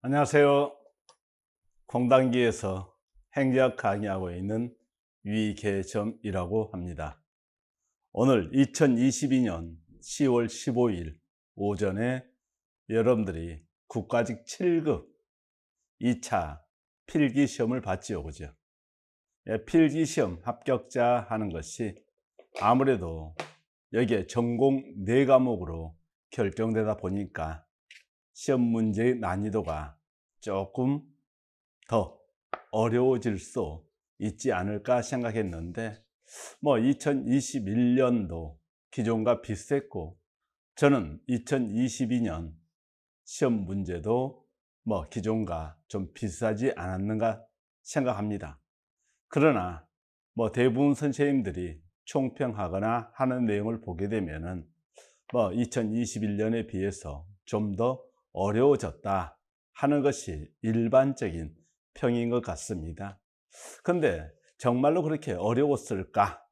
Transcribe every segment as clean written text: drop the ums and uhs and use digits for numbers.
안녕하세요. 공단기에서 행제학 강의하고 있는 위계점이라고 합니다. 오늘 2022년 10월 15일 오전에 여러분들이 국가직 7급 2차 필기시험을 봤지요, 그죠? 필기시험 합격자 하는 것이 아무래도 여기에 전공 4과목으로 결정되다 보니까 시험 문제의 난이도가 조금 더 어려워질 수 있지 않을까 생각했는데 2021년도 기존과 비슷했고, 저는 2022년 시험 문제도 기존과 좀 비슷하지 않았는가 생각합니다. 그러나 대부분 선생님들이 총평하거나 하는 내용을 보게 되면은 2021년에 비해서 좀 더 어려워졌다 하는 것이 일반적인 평인 것 같습니다. 근데 정말로 그렇게 어려웠을까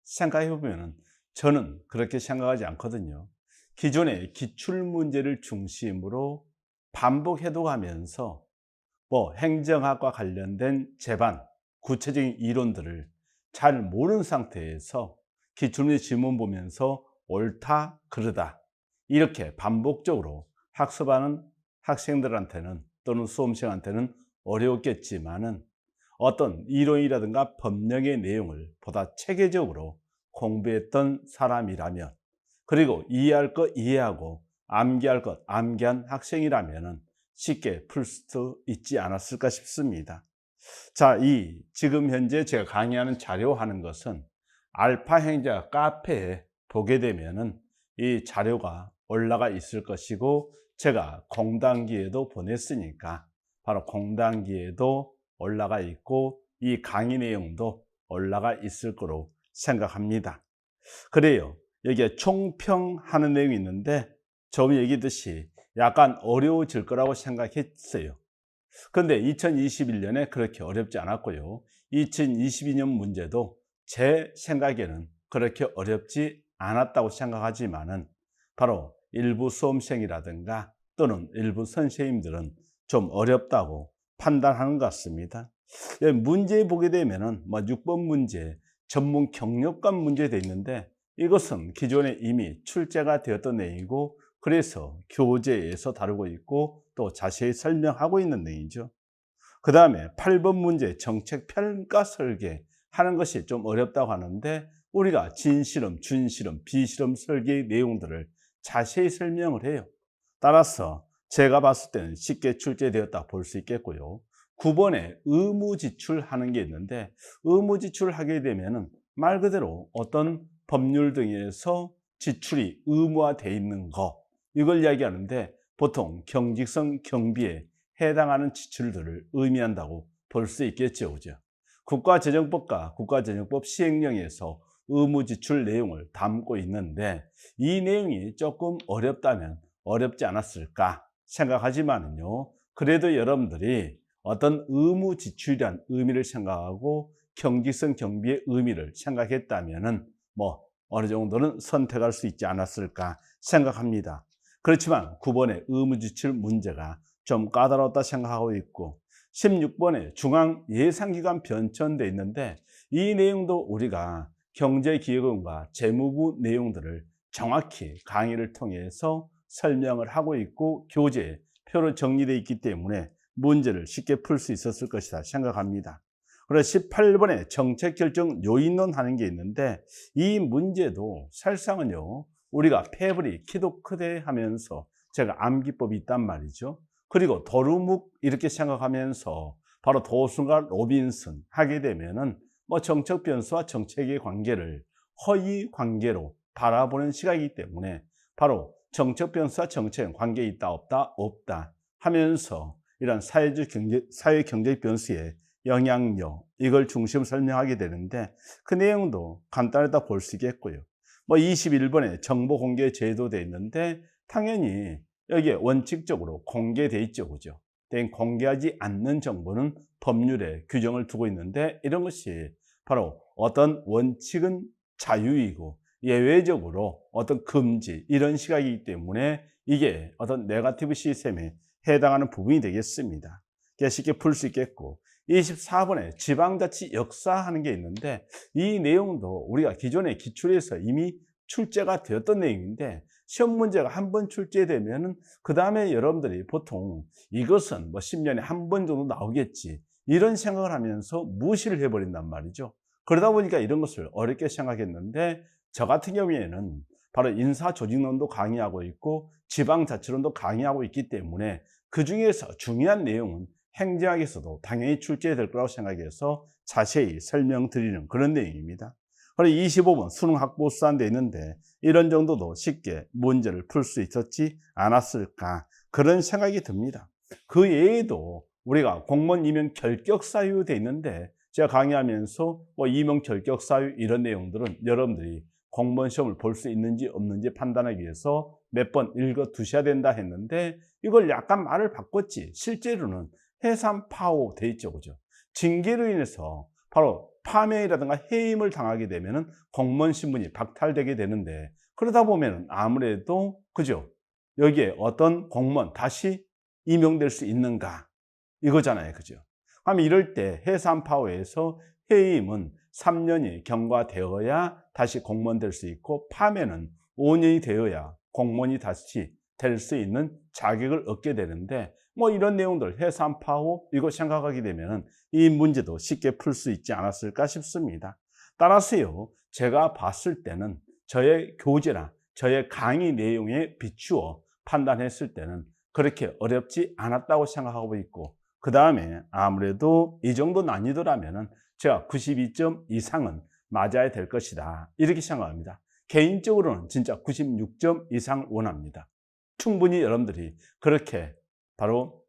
생각해 보면 저는 그렇게 생각하지 않거든요. 기존의 기출 문제를 중심으로 반복해도 가면서 행정학과 관련된 제반 구체적인 이론들을 잘 모르는 상태에서 기출문제 지문 보면서 옳다 그르다 이렇게 반복적으로 학습하는 학생들한테는 또는 수험생한테는 어려웠겠지만은, 어떤 이론이라든가 법령의 내용을 보다 체계적으로 공부했던 사람이라면, 그리고 이해할 것 이해하고 암기할 것 암기한 학생이라면 쉽게 풀 수 있지 않았을까 싶습니다. 자, 지금 현재 제가 강의하는 자료하는 것은 알파 행자 카페에 보게 되면은 이 자료가 올라가 있을 것이고, 제가 공단기에도 보냈으니까 바로 공단기에도 올라가 있고 이 강의 내용도 올라가 있을 거로 생각합니다. 그래요. 여기에 총평하는 내용이 있는데 좀 얘기했듯이 약간 어려워질 거라고 생각했어요. 근데 2021년에 그렇게 어렵지 않았고요. 2022년 문제도 제 생각에는 그렇게 어렵지 않았다고 생각하지만은, 바로 일부 수험생이라든가 또는 일부 선생님들은 좀 어렵다고 판단하는 것 같습니다. 문제 보게 되면은 6번 문제 전문 경력관 문제도 있는데, 이것은 기존에 이미 출제가 되었던 내용이고, 그래서 교재에서 다루고 있고 또 자세히 설명하고 있는 내용이죠. 그 다음에 8번 문제 정책 평가 설계 하는 것이 좀 어렵다고 하는데, 우리가 진실험, 준실험, 비실험 설계의 내용들을 자세히 설명을 해요. 따라서 제가 봤을 때는 쉽게 출제되었다 볼 수 있겠고요. 9번에 의무지출하는 게 있는데, 의무지출을 하게 되면 말 그대로 어떤 법률 등에서 지출이 의무화되어 있는 거, 이걸 이야기하는데 보통 경직성 경비에 해당하는 지출들을 의미한다고 볼 수 있겠죠, 그죠? 국가재정법과 국가재정법 시행령에서 의무지출 내용을 담고 있는데, 이 내용이 조금 어렵다면 어렵지 않았을까 생각하지만은요, 그래도 여러분들이 어떤 의무지출이란 의미를 생각하고 경직성 경비의 의미를 생각했다면은 어느 정도는 선택할 수 있지 않았을까 생각합니다. 그렇지만 9번의 의무지출 문제가 좀 까다롭다 생각하고 있고, 16번에 중앙예산기관 변천돼 있는데, 이 내용도 우리가 경제기획원과 재무부 내용들을 정확히 강의를 통해서 설명을 하고 있고 교재에 표로 정리되어 있기 때문에 문제를 쉽게 풀 수 있었을 것이다 생각합니다. 그래서 18번에 정책결정 요인론 하는 게 있는데, 이 문제도 사실상은요, 우리가 패브리, 키도 크대 하면서 제가 암기법이 있단 말이죠. 그리고 도루묵 이렇게 생각하면서 바로 도슨과 로빈슨 하게 되면은 정책 변수와 정책의 관계를 허위 관계로 바라보는 시각이기 때문에, 바로 정책 변수와 정책은 관계 있다 없다 없다 하면서 이런 사회 경제 변수의 영향력, 이걸 중심 설명하게 되는데, 그 내용도 간단하다 볼 수 있겠고요. 21번에 정보 공개 제도 돼 있는데, 당연히 여기에 원칙적으로 공개돼 있죠, 그죠? 공개하지 않는 정보는 법률에 규정을 두고 있는데, 이런 것이 바로 어떤 원칙은 자유이고 예외적으로 어떤 금지, 이런 시각이기 때문에 이게 어떤 네거티브 시스템에 해당하는 부분이 되겠습니다. 쉽게 풀 수 있겠고, 24번에 지방자치 역사하는 게 있는데, 이 내용도 우리가 기존의 기출에서 이미 출제가 되었던 내용인데, 시험 문제가 한 번 출제되면은 그 다음에 여러분들이 보통 이것은 뭐 10년에 한 번 정도 나오겠지, 이런 생각을 하면서 무시를 해버린단 말이죠. 그러다 보니까 이런 것을 어렵게 생각했는데, 저 같은 경우에는 바로 인사조직론도 강의하고 있고 지방자치론도 강의하고 있기 때문에 그 중에서 중요한 내용은 행정학에서도 당연히 출제될 거라고 생각해서 자세히 설명드리는 그런 내용입니다. 그리고 25번 수능 학부수사한 데 있는데 이런 정도도 쉽게 문제를 풀 수 있었지 않았을까, 그런 생각이 듭니다. 그 외에도 우리가 공무원 임용 결격 사유 돼 있는데, 제가 강의하면서 임용 결격 사유 이런 내용들은 여러분들이 공무원 시험을 볼 수 있는지 없는지 판단하기 위해서 몇 번 읽어 두셔야 된다 했는데, 이걸 약간 말을 바꿨지 실제로는 해산 파호 돼 있죠, 그죠? 징계로 인해서 바로 파면이라든가 해임을 당하게 되면은 공무원 신분이 박탈되게 되는데, 그러다 보면 아무래도 그죠, 여기에 어떤 공무원 다시 임용될 수 있는가 이거잖아요, 그죠? 그럼 이럴 때 해산 파호에서 해임은 3년이 경과되어야 다시 공무원 될 수 있고, 파면은 5년이 되어야 공무원이 다시 될 수 있는 자격을 얻게 되는데, 이런 내용들 해산 파호 이거 생각하게 되면 이 문제도 쉽게 풀 수 있지 않았을까 싶습니다. 따라서요, 제가 봤을 때는 저의 교재나 저의 강의 내용에 비추어 판단했을 때는 그렇게 어렵지 않았다고 생각하고 있고, 그 다음에 아무래도 이 정도 난이도라면은 제가 92점 이상은 맞아야 될 것이다, 이렇게 생각합니다. 개인적으로는 진짜 96점 이상을 원합니다. 충분히 여러분들이 그렇게 바로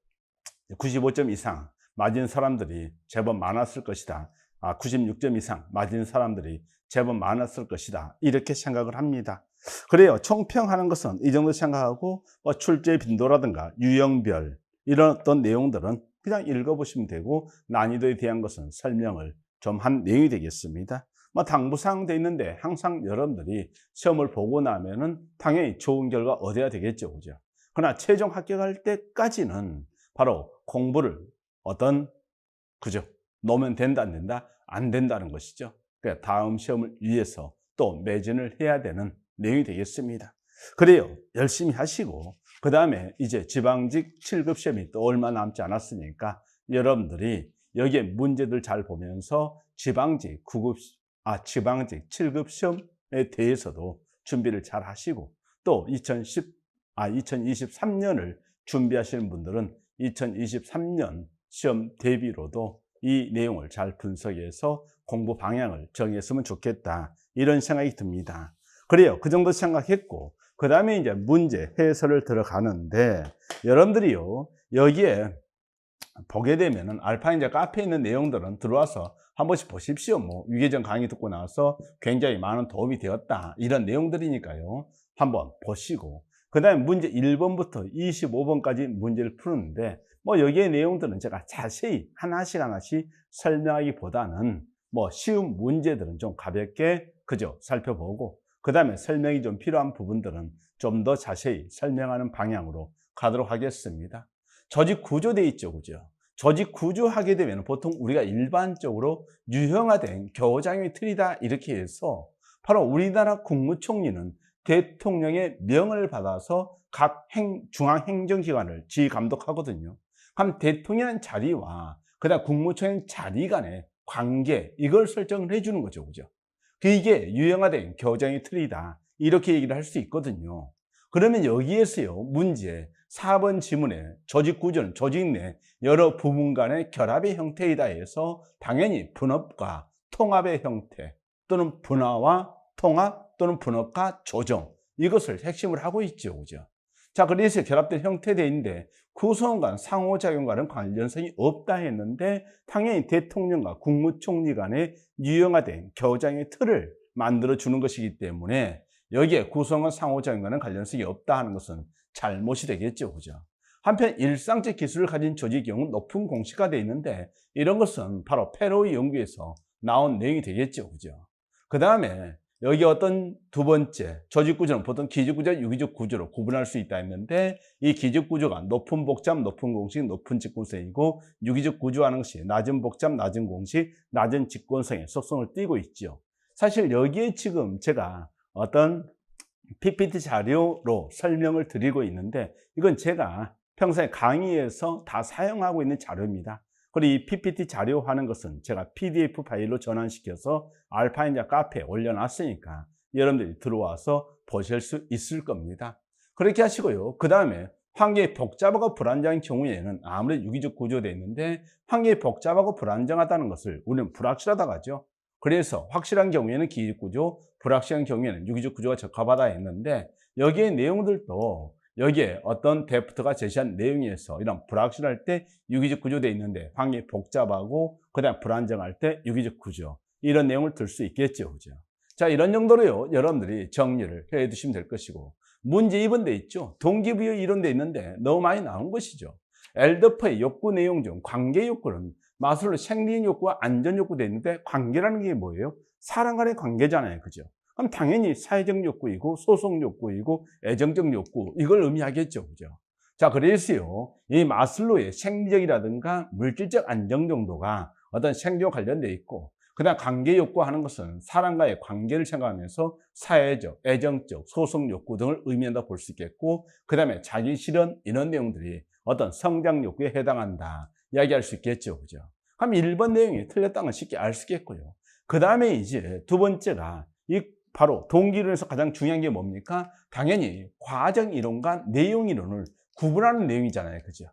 95점 이상 맞은 사람들이 제법 많았을 것이다. 96점 이상 맞은 사람들이 제법 많았을 것이다, 이렇게 생각을 합니다. 그래요, 총평하는 것은 이 정도 생각하고 출제 빈도라든가 유형별 이런 어떤 내용들은 그냥 읽어보시면 되고, 난이도에 대한 것은 설명을 좀 한 내용이 되겠습니다. 당부사항 돼 있는데 항상 여러분들이 시험을 보고 나면은 당연히 좋은 결과 얻어야 되겠죠, 그죠? 그러나 최종 합격할 때까지는 바로 공부를 그죠, 놓으면 된다 안 된다? 안 된다는 것이죠. 그러니까 다음 시험을 위해서 또 매진을 해야 되는 내용이 되겠습니다. 그래요, 열심히 하시고 그 다음에 이제 지방직 7급 시험이 또 얼마 남지 않았으니까 여러분들이 여기에 문제들 잘 보면서 지방직 7급 시험에 대해서도 준비를 잘 하시고, 또 2023년을 준비하시는 분들은 2023년 시험 대비로도 이 내용을 잘 분석해서 공부 방향을 정했으면 좋겠다, 이런 생각이 듭니다. 그래요, 그 정도 생각했고, 그 다음에 이제 문제 해설을 들어가는데, 여러분들이요 여기에 보게 되면은 알파인자 카페에 있는 내용들은 들어와서 한 번씩 보십시오. 유계정 강의 듣고 나서 굉장히 많은 도움이 되었다, 이런 내용들이니까요 한번 보시고, 그 다음에 문제 1번부터 25번까지 문제를 푸는데, 여기에 내용들은 제가 자세히 하나씩 설명하기보다는 쉬운 문제들은 좀 가볍게 그저 살펴보고, 그 다음에 설명이 좀 필요한 부분들은 좀 더 자세히 설명하는 방향으로 가도록 하겠습니다. 조직 구조 돼 있죠, 그죠? 조직 구조 하게 되면 보통 우리가 일반적으로 유형화된 교장의 틀이다, 이렇게 해서 바로 우리나라 국무총리는 대통령의 명을 받아서 각 중앙행정기관을 지휘감독하거든요. 그럼 대통령 자리와 그다음 국무총리 자리 간의 관계, 이걸 설정을 해주는 거죠, 그죠? 이게 유형화된 교장의 틀이다, 이렇게 얘기를 할 수 있거든요. 그러면 여기에서요 문제 4번 지문에 조직 구조는 조직 내 여러 부분 간의 결합의 형태이다 해서 당연히 분업과 통합의 형태, 또는 분화와 통합, 또는 분업과 조정, 이것을 핵심을 하고 있죠, 그죠? 자, 그래서 결합된 형태대인데 구성 간 상호작용과는 관련성이 없다 했는데, 당연히 대통령과 국무총리 간의 유형화된 교장의 틀을 만들어 주는 것이기 때문에 여기에 구성과 상호작용과는 관련성이 없다 하는 것은 잘못이 되겠죠, 그죠? 한편 일상적 기술을 가진 조직의 경우는 높은 공시가 되어 있는데, 이런 것은 바로 페로이 연구에서 나온 내용이 되겠죠, 그죠? 그 다음에 여기 어떤 두 번째 조직구조는 보통 기직구조, 유기직구조로 구분할 수 있다 했는데 이 기직구조가 높은 복잡, 높은 공식, 높은 직권성이고 유기직구조하는 것이 낮은 복잡, 낮은 공식, 낮은 직권성의 속성을 띠고 있죠. 사실 여기에 지금 제가 어떤 PPT 자료로 설명을 드리고 있는데 이건 제가 평소에 강의에서 다 사용하고 있는 자료입니다. 그리고 이 PPT 자료 하는 것은 제가 PDF 파일로 전환시켜서 알파인자 카페에 올려놨으니까 여러분들이 들어와서 보실 수 있을 겁니다. 그렇게 하시고요. 그 다음에 환경이 복잡하고 불안정한 경우에는 아무래도 유기적 구조되어 있는데 환경이 복잡하고 불안정하다는 것을 우리는 불확실하다고 하죠. 그래서 확실한 경우에는 기적 구조, 불확실한 경우에는 유기적 구조가 적합하다 했는데 여기에 내용들도 여기에 어떤 데프트가 제시한 내용에서 이런 불확실할 때 유기적 구조되어 있는데 환경이 복잡하고 그다음 불안정할 때 유기적 구조 이런 내용을 들 수 있겠죠. 그죠? 자, 이런 정도로요. 여러분들이 정리를 해 두시면 될 것이고 문제 2번 돼 있죠. 동기부여 이론돼 있는데 너무 많이 나온 것이죠. 엘더퍼의 욕구 내용 중 관계 욕구는 마슬로우 생리적 욕구와 안전 욕구 돼 있는데 관계라는 게 뭐예요? 사람 간의 관계잖아요. 그죠? 그럼 당연히 사회적 욕구이고 소속 욕구이고 애정적 욕구 이걸 의미하겠죠. 그죠? 자, 그래서요. 이 마슬로우의 생리적이라든가 물질적 안정 정도가 어떤 생리와 관련돼 있고 그다음 관계 욕구하는 것은 사람과의 관계를 생각하면서 사회적, 애정적, 소속 욕구 등을 의미한다 볼 수 있겠고 그다음에 자기 실현 이런 내용들이 어떤 성장 욕구에 해당한다 이야기할 수 있겠죠. 그죠? 그럼 1번 내용이 틀렸다는 걸 쉽게 알 수 있겠고요. 그다음에 이제 두 번째가 이 바로 동기론에서 가장 중요한 게 뭡니까? 당연히 과정 이론과 내용 이론을 구분하는 내용이잖아요. 그죠?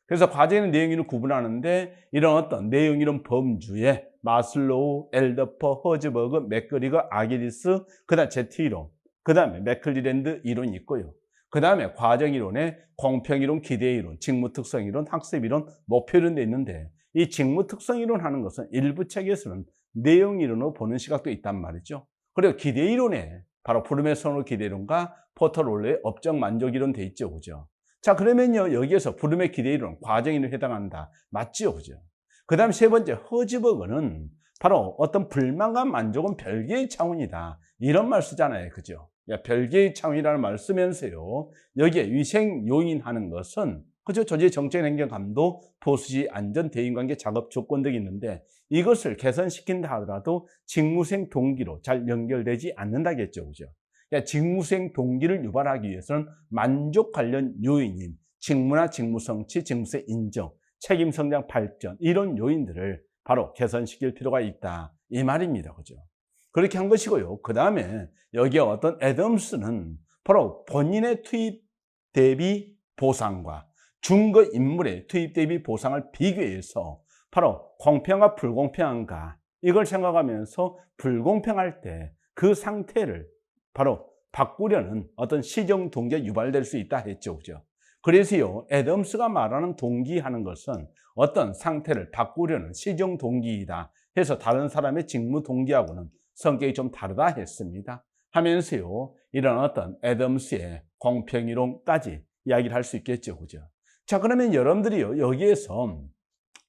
그래서 과정이론, 내용 이론을 구분하는데 이런 어떤 내용 이론 범주에 마슬로우, 엘더퍼, 허즈버그, 맥거리거, 아기리스, 그다음 제트 이론, 그다음에 맥클리랜드 이론이 있고요. 그다음에 과정 이론에 공평 이론, 기대 이론, 직무 특성 이론, 학습 이론, 목표 이론도 있는데 이 직무 특성 이론 하는 것은 일부 책에서는 내용 이론으로 보는 시각도 있단 말이죠. 그리고 기대 이론에 바로 푸르메 선호 기대 이론과 포터롤러의 업적 만족 이론 돼 있죠. 그죠? 자, 그러면요. 여기에서 푸르메 기대 이론, 과정 이론에 해당한다. 맞죠? 그죠? 그다음 세 번째 허즈버그는 바로 어떤 불만과 만족은 별개의 차원이다. 이런 말 쓰잖아요. 그죠? 별개의 차원이라는 말 쓰면서요. 여기에 위생 요인 하는 것은 그죠? 조직 정책 행정 감독, 포수지 안전 대인관계 작업 조건 등이 있는데 이것을 개선시킨다 하더라도 직무수행 동기로 잘 연결되지 않는다겠죠. 그죠? 직무수행 동기를 유발하기 위해서는 만족 관련 요인인 직무나 직무 성취, 직무수행 인정, 책임 성장 발전 이런 요인들을 바로 개선시킬 필요가 있다. 이 말입니다. 그죠? 그렇게 한 것이고요. 그 다음에 여기에 어떤 애덤스는 바로 본인의 투입 대비 보상과 준거 인물의 투입 대비 보상을 비교해서 바로 공평과 불공평한가 이걸 생각하면서 불공평할 때 그 상태를 바로 바꾸려는 어떤 시정 동기가 유발될 수 있다 했죠. 그죠? 그래서요, 애덤스가 말하는 동기하는 것은 어떤 상태를 바꾸려는 시정 동기이다 해서 다른 사람의 직무 동기하고는 성격이 좀 다르다 했습니다. 하면서요, 이런 어떤 애덤스의 공평이론까지 이야기를 할 수 있겠죠. 그죠? 자, 그러면 여러분들이요, 여기에서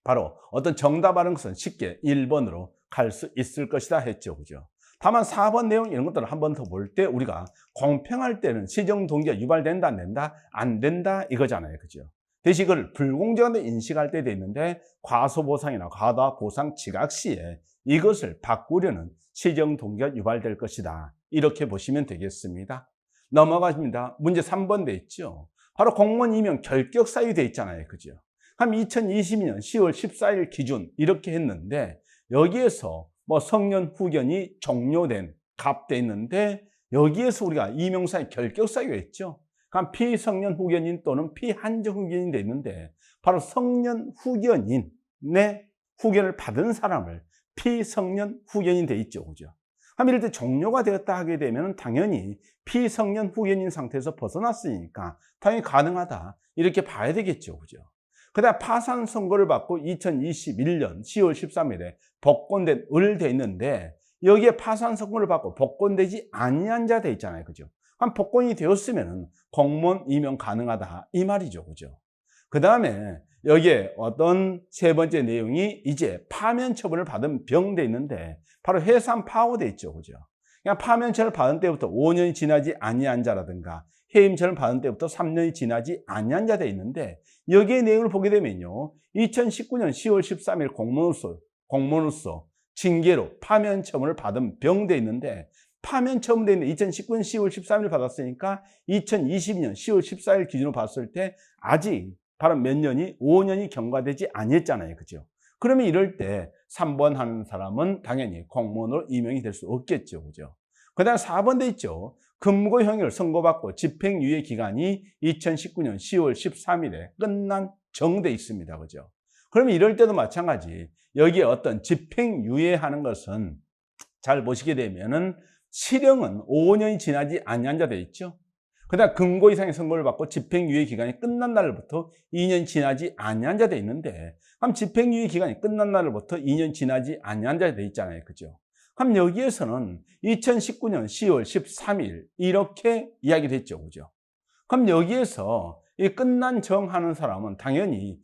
바로 어떤 정답하는 것은 쉽게 1번으로 갈 수 있을 것이다 했죠. 그죠? 다만 4번 내용 이런 것들을 한 번 더 볼 때 우리가 공평할 때는 시정 동기가 유발된다, 안 된다? 안 된다 이거잖아요. 그죠? 대신 이걸 불공정하게 인식할 때 돼 있는데 과소보상이나 과다보상 지각 시에 이것을 바꾸려는 시정 동기가 유발될 것이다. 이렇게 보시면 되겠습니다. 넘어가십니다. 문제 3번 돼 있죠. 바로 공무원 임용 결격 사유 돼 있잖아요. 그죠? 한 2022년 10월 14일 기준 이렇게 했는데 여기에서 뭐 성년 후견이 종료된 갑돼 있는데 여기에서 우리가 임용사의 결격 사유가 있죠. 그럼 피성년 후견인 또는 피한정 후견인 돼 있는데 바로 성년 후견인의 후견을 받은 사람을 피성년 후견인 돼 있죠. 그죠? 그럼 이럴 때 종료가 되었다 하게 되면 당연히 피성년 후견인 상태에서 벗어났으니까 당연히 가능하다. 이렇게 봐야 되겠죠. 그죠? 그다음 파산 선고를 받고 2021년 10월 13일에 복권된 을 돼 있는데 여기에 파산 선고를 받고 복권되지 아니한 자 돼 있잖아요. 그죠? 그럼 복권이 되었으면 공무원 임용 가능하다. 이 말이죠. 그죠? 그 다음에 여기에 어떤 세 번째 내용이 이제 파면 처분을 받은 병 돼 있는데 바로 해산 파호 돼 있죠. 그죠? 그냥 파면천을 받은 때부터 5년이 지나지 아니한 자라든가 해임천을 받은 때부터 3년이 지나지 아니한 자 돼 있는데 여기에 내용을 보게 되면요. 2019년 10월 13일 공무원으로서 징계로 파면처분을 받은 병돼 있는데 파면처분돼 있는 2019년 10월 13일 받았으니까 2022년 10월 14일 기준으로 봤을 때 아직 바로 몇 년이 5년이 경과되지 아니했잖아요. 그죠? 그러면 이럴 때 3번 하는 사람은 당연히 공무원으로 임용이 될 수 없겠죠. 그죠? 그 다음 4번 돼 있죠. 금고형을 선고받고 집행유예 기간이 2019년 10월 13일에 끝난 정돼 있습니다. 그죠? 그러면 이럴 때도 마찬가지. 여기에 어떤 집행유예하는 것은 잘 보시게 되면은 실형은 5년이 지나지 아니한 자 돼 있죠. 그 다음 금고 이상의 선고를 받고 집행유예 기간이 끝난 날부터 2년 지나지 아니한 자 돼 있는데 그럼 집행유예 기간이 끝난 날부터 2년 지나지 아니한 자 돼 있잖아요. 그죠? 그럼 여기에서는 2019년 10월 13일 이렇게 이야기됐죠. 그죠? 그럼 여기에서 이 끝난 정하는 사람은 당연히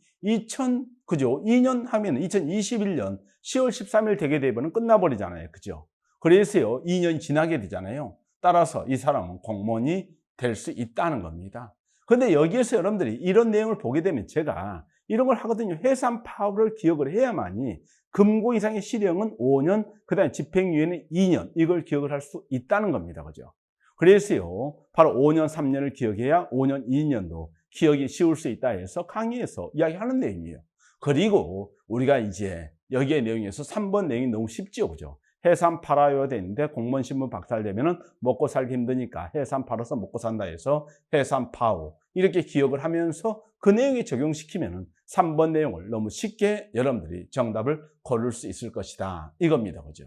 그죠? 2년 하면 2021년 10월 13일 되게 되면 끝나버리잖아요. 그죠? 그래서요, 2년이 지나게 되잖아요. 따라서 이 사람은 공무원이 될 수 있다는 겁니다. 그런데 여기에서 여러분들이 이런 내용을 보게 되면 제가 이런 걸 하거든요. 해산 파업을 기억을 해야만이 금고 이상의 실형은 5년, 그 다음에 집행유예는 2년, 이걸 기억을 할 수 있다는 겁니다. 그죠? 그래서요, 바로 5년, 3년을 기억해야 5년, 2년도 기억이 쉬울 수 있다 해서 강의에서 이야기하는 내용이에요. 그리고 우리가 이제 여기에 내용에서 3번 내용이 너무 쉽죠. 그죠? 해산 팔아야 되는데 공무원 신분 박탈되면은 먹고 살기 힘드니까 해산 팔아서 먹고 산다 해서 해산 파오 이렇게 기억을 하면서 그 내용에 적용시키면은 3번 내용을 너무 쉽게 여러분들이 정답을 고를 수 있을 것이다 이겁니다. 그죠?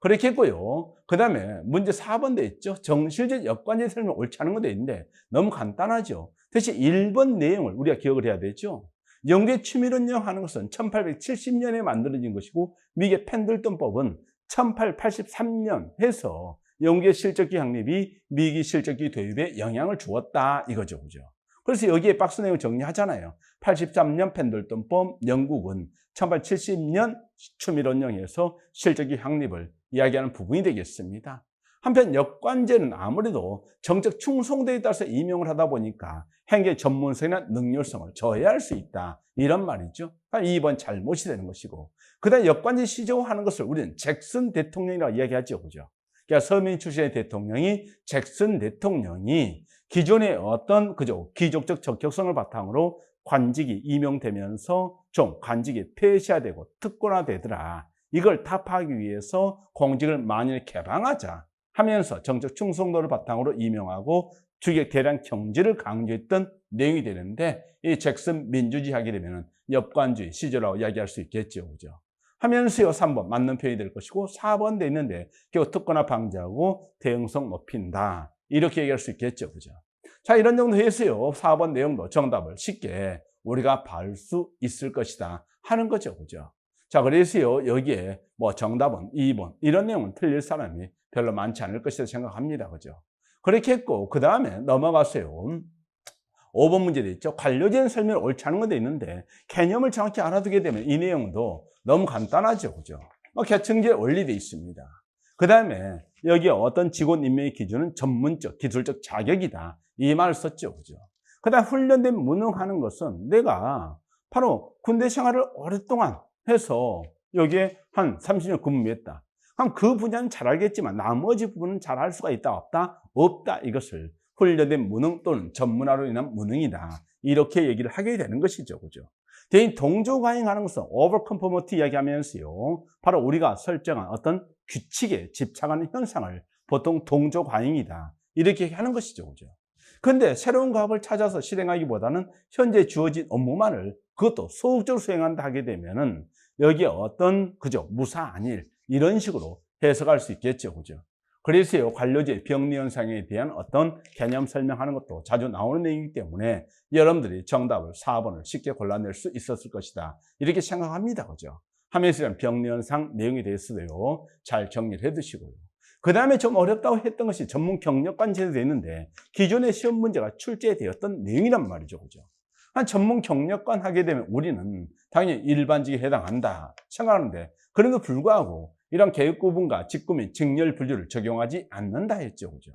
그렇게 했고요. 그 다음에 문제 4번 돼 있죠. 정실적 역관제 설명 옳지 않은 거 돼 있는데 너무 간단하죠. 대신 1번 내용을 우리가 기억을 해야 되죠. 영국의 취밀운영 하는 것은 1870년에 만들어진 것이고 미국의 펜들턴법은 1883년 해서 영국의 실적기 확립이 미국의 실적기 도입에 영향을 주었다 이거죠. 그죠? 그래서 여기에 박스 내용 정리하잖아요. 83년 펜들턴법, 영국은 1870년 추밀운영에서 실적기 확립을 이야기하는 부분이 되겠습니다. 한편 역관제는 아무래도 정책 충성도에 따라서 임용을 하다 보니까 행정 전문성이나 능률성을 저해할 수 있다. 이런 말이죠. 2번 잘못이 되는 것이고. 그 다음에 역관제 시조하는 것을 우리는 잭슨 대통령이라고 이야기하죠. 그죠? 그러니까 서민 출신의 대통령이 잭슨 대통령이 기존의 어떤 귀족적 적격성을 바탕으로 관직이 임용되면서 좀 관직이 폐쇄화되고 특권화되더라. 이걸 타파하기 위해서 공직을 만일 개방하자 하면서 정책 충성도를 바탕으로 임용하고 주객 대량 경제를 강조했던 내용이 되는데 이 잭슨 민주주의 하게 되면 역관주의 시조라고 이야기할 수 있겠죠. 그죠? 하면서요 3번 맞는 표현이 될 것이고 4번 돼 있는데 결국 특권화 방지하고 대응성 높인다. 이렇게 얘기할 수 있겠죠. 그죠? 자, 이런 정도 해서요 4번 내용도 정답을 쉽게 우리가 볼 수 있을 것이다 하는 거죠. 그죠? 자, 그래서요 여기에 뭐 정답은 2번 이런 내용은 틀릴 사람이 별로 많지 않을 것이라 생각합니다. 그죠? 그렇게 했고 그 다음에 넘어가세요. 5번 문제 돼 있죠. 관료제는 설명을 옳지 않은 거 돼 있는데 개념을 정확히 알아두게 되면 이 내용도 너무 간단하죠. 그죠? 계층제 원리 돼 있습니다. 그 다음에 여기에 어떤 직원 임명의 기준은 전문적, 기술적 자격이다. 이 말을 썼죠. 그죠? 그 다음 훈련된 무능하는 것은 내가 바로 군대 생활을 오랫동안 해서 여기에 한 30년 근무했다. 그럼 그 분야는 잘 알겠지만 나머지 부분은 잘 할 수가 있다 없다? 없다. 이것을 훈련된 무능 또는 전문화로 인한 무능이다. 이렇게 얘기를 하게 되는 것이죠. 그죠? 대인 동조과잉하는 것은 오버컨포머티 이야기하면서요. 바로 우리가 설정한 어떤 규칙에 집착하는 현상을 보통 동조과잉이다. 이렇게 하는 것이죠. 그죠? 그런데 새로운 과업을 찾아서 실행하기보다는 현재 주어진 업무만을 그것도 소극적으로 수행한다 하게 되면은 여기에 어떤 무사 안일 이런 식으로 해석할 수 있겠죠. 그죠? 그래서요, 관료제 병리 현상에 대한 어떤 개념 설명하는 것도 자주 나오는 내용이기 때문에 여러분들이 정답을 4번을 쉽게 골라낼 수 있었을 것이다. 이렇게 생각합니다. 그죠? 하면서 병리 현상 내용에 대해서도요, 잘 정리를 해 두시고요. 그 다음에 좀 어렵다고 했던 것이 전문 경력관 제도되어 있는데 기존의 시험 문제가 출제되었던 내용이란 말이죠. 그죠? 한 전문 경력관 하게 되면 우리는 당연히 일반직에 해당한다 생각하는데, 그럼에도 불구하고 이런 계급구분과 직구 및 직렬 분류를 적용하지 않는다 했죠. 그죠?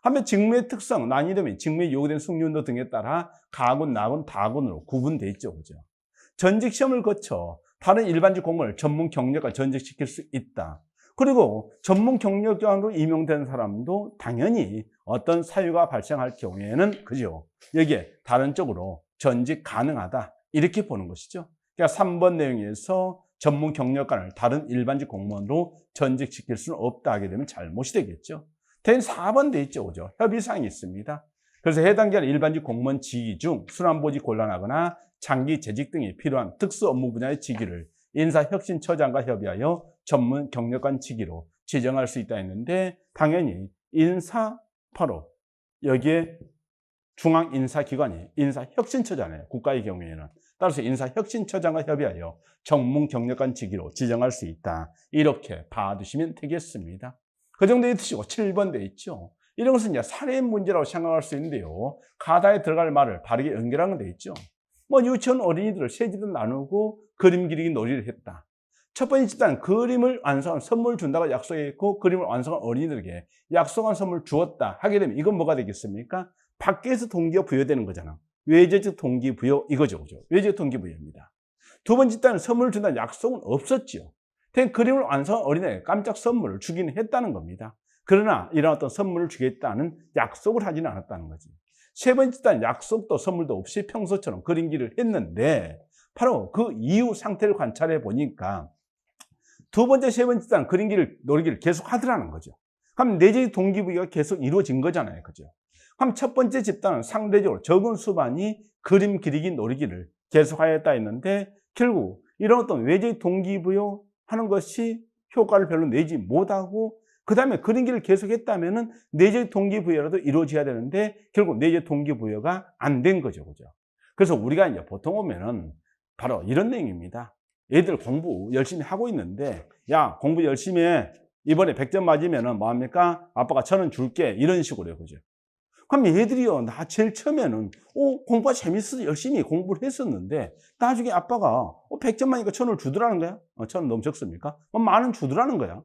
한편 직무의 특성, 난이도 및 직무에 요구된 승률도 등에 따라 가군, 나군, 다군으로 구분돼 있죠. 그죠? 전직 시험을 거쳐 다른 일반직 공무원을 전문 경력과 전직시킬 수 있다. 그리고 전문 경력자로 임용된 사람도 당연히 어떤 사유가 발생할 경우에는 그죠? 여기에 다른 쪽으로 전직 가능하다. 이렇게 보는 것이죠. 그러니까 3번 내용에서 전문 경력관을 다른 일반직 공무원으로 전직시킬 수는 없다 하게 되면 잘못이 되겠죠. 대인 4번 돼 있죠. 그죠? 협의사항이 있습니다. 그래서 해당 기간 일반직 공무원 직위 중 순환보직 곤란하거나 장기 재직 등이 필요한 특수 업무 분야의 직위를 인사혁신처장과 협의하여 전문 경력관 직위로 지정할 수 있다 했는데, 당연히 바로 여기에 중앙인사기관이 인사혁신처잖아요. 국가의 경우에는. 따라서 인사혁신처장과 협의하여 전문 경력관 직위로 지정할 수 있다. 이렇게 봐두시면 되겠습니다. 그 정도에 드시고 7번 돼 있죠. 이런 것은 이제 사례 문제라고 생각할 수 있는데요. 가다에 들어갈 말을 바르게 연결하는 데 있죠. 유치원 어린이들을 세 집단 나누고 그림 그리기 놀이를 했다. 첫 번째 집단 그림을 완성한 선물 준다고 약속했고, 그림을 완성한 어린이들에게 약속한 선물 주었다 하게 되면 이건 뭐가 되겠습니까? 밖에서 동기가 부여되는 거잖아. 외제적 동기부여 이거죠. 그죠? 외제적 동기부여입니다. 두 번째 집단은 선물을 준다는 약속은 없었죠. 그림을 완성한 어린이에게 깜짝 선물을 주기는 했다는 겁니다. 그러나 이런 어떤 선물을 주겠다는 약속을 하지는 않았다는 거지. 세 번째 집단은 약속도 선물도 없이 평소처럼 그림기를 했는데, 바로 그 이후 상태를 관찰해 보니까 두 번째, 세 번째 집단은 그림기를, 놀이기를 계속 하더라는 거죠. 그럼 내재적 동기부여가 계속 이루어진 거잖아요. 그죠? 그럼 첫 번째 집단은 상대적으로 적은 수반이 그림 그리기, 놀이기를 계속하였다 했는데, 결국 이런 어떤 외재적 동기부여 하는 것이 효과를 별로 내지 못하고, 그 다음에 그림기를 계속했다면은 내재적 동기부여라도 이루어져야 되는데, 결국 내재적 동기부여가 안 된 거죠. 그죠? 그래서 우리가 이제 보통 오면은 바로 이런 내용입니다. 애들 공부 열심히 하고 있는데, 야, 공부 열심히 해. 이번에 100점 맞으면은 뭐합니까? 아빠가 1,000원 줄게. 이런 식으로요. 그죠? 그럼 얘들이요, 나 제일 처음에는 공부가 재밌어서 열심히 공부를 했었는데, 나중에 아빠가 100점 맞으니까 1,000원을 주더라는 거야. 1,000원 너무 적습니까? 만원 주더라는 거야.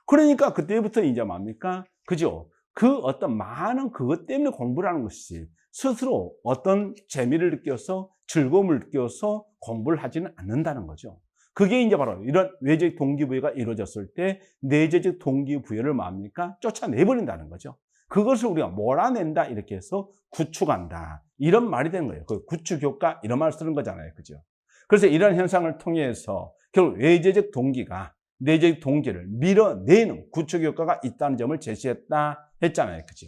그러니까 그때부터 이제 뭡니까? 그죠? 그 어떤 많은 그것 때문에 공부를 하는 것이지, 스스로 어떤 재미를 느껴서 즐거움을 느껴서 공부를 하지는 않는다는 거죠. 그게 이제 바로 이런 외재적 동기부여가 이루어졌을 때 내재적 동기부여를 뭡니까? 쫓아내버린다는 거죠. 그것을 우리가 몰아낸다 이렇게 해서 구축한다. 이런 말이 되는 거예요. 그 구축효과 이런 말 쓰는 거잖아요. 그죠? 그래서 이런 현상을 통해서 결국 외재적 동기가 내재적 동기를 밀어내는 구축효과가 있다는 점을 제시했다 했잖아요. 그죠?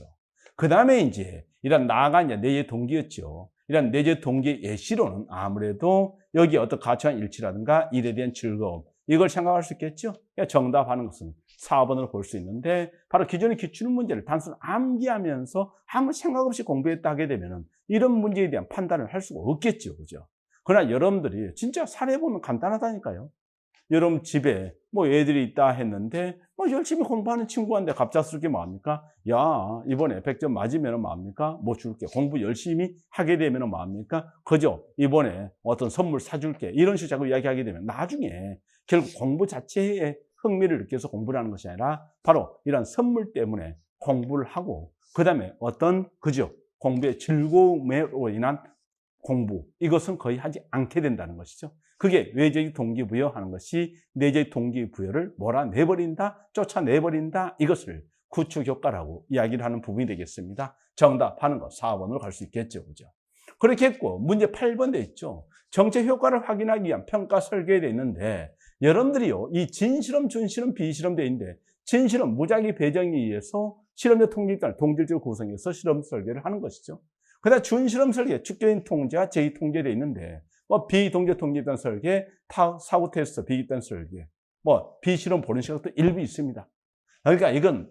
그 다음에 이제 이런 나아가 이제 내재적 동기였죠. 이런 내재적 동기의 예시로는 아무래도 여기 어떤 가치관 일치라든가 일에 대한 즐거움, 이걸 생각할 수 있겠죠? 정답하는 것은 4번으로 볼 수 있는데, 바로 기존의 기출 문제를 단순 암기하면서 아무 생각 없이 공부했다 하게 되면 이런 문제에 대한 판단을 할 수가 없겠죠. 그죠? 그러나 여러분들이 진짜 사례 보면 간단하다니까요. 여러분 집에 애들이 있다 했는데 열심히 공부하는 친구한테 갑작스럽게 뭐합니까? 야, 이번에 100점 맞으면 뭐합니까? 뭐 줄게. 공부 열심히 하게 되면 뭐합니까? 그죠? 이번에 어떤 선물 사줄게. 이런 식으로 자꾸 이야기하게 되면 나중에 결국 공부 자체에 흥미를 느껴서 공부를 하는 것이 아니라 바로 이런 선물 때문에 공부를 하고, 그 다음에 어떤 그죠? 공부의 즐거움으로 인한 공부, 이것은 거의 하지 않게 된다는 것이죠. 그게 외재적 동기부여하는 것이 내재적 동기부여를 몰아내버린다, 쫓아내버린다, 이것을 구축효과라고 이야기를 하는 부분이 되겠습니다. 정답하는 거 4번으로 갈 수 있겠죠. 그죠? 그렇게 했고, 문제 8번 돼 있죠. 정책 효과를 확인하기 위한 평가 설계에 돼 있는데, 여러분들이요, 이 진실험, 준실험, 비실험 돼 있는데, 진실험, 무작위 배정에 의해서 실험자 통계입단을 동질적으로 구성해서 실험 설계를 하는 것이죠. 그 다음 준실험 설계, 주격인 통제와 제의 통제되어 있는데, 비동적 통계입단 설계, 사고 테스트, 비입단 설계, 비실험 보는 시각도 일부 있습니다. 그러니까 이건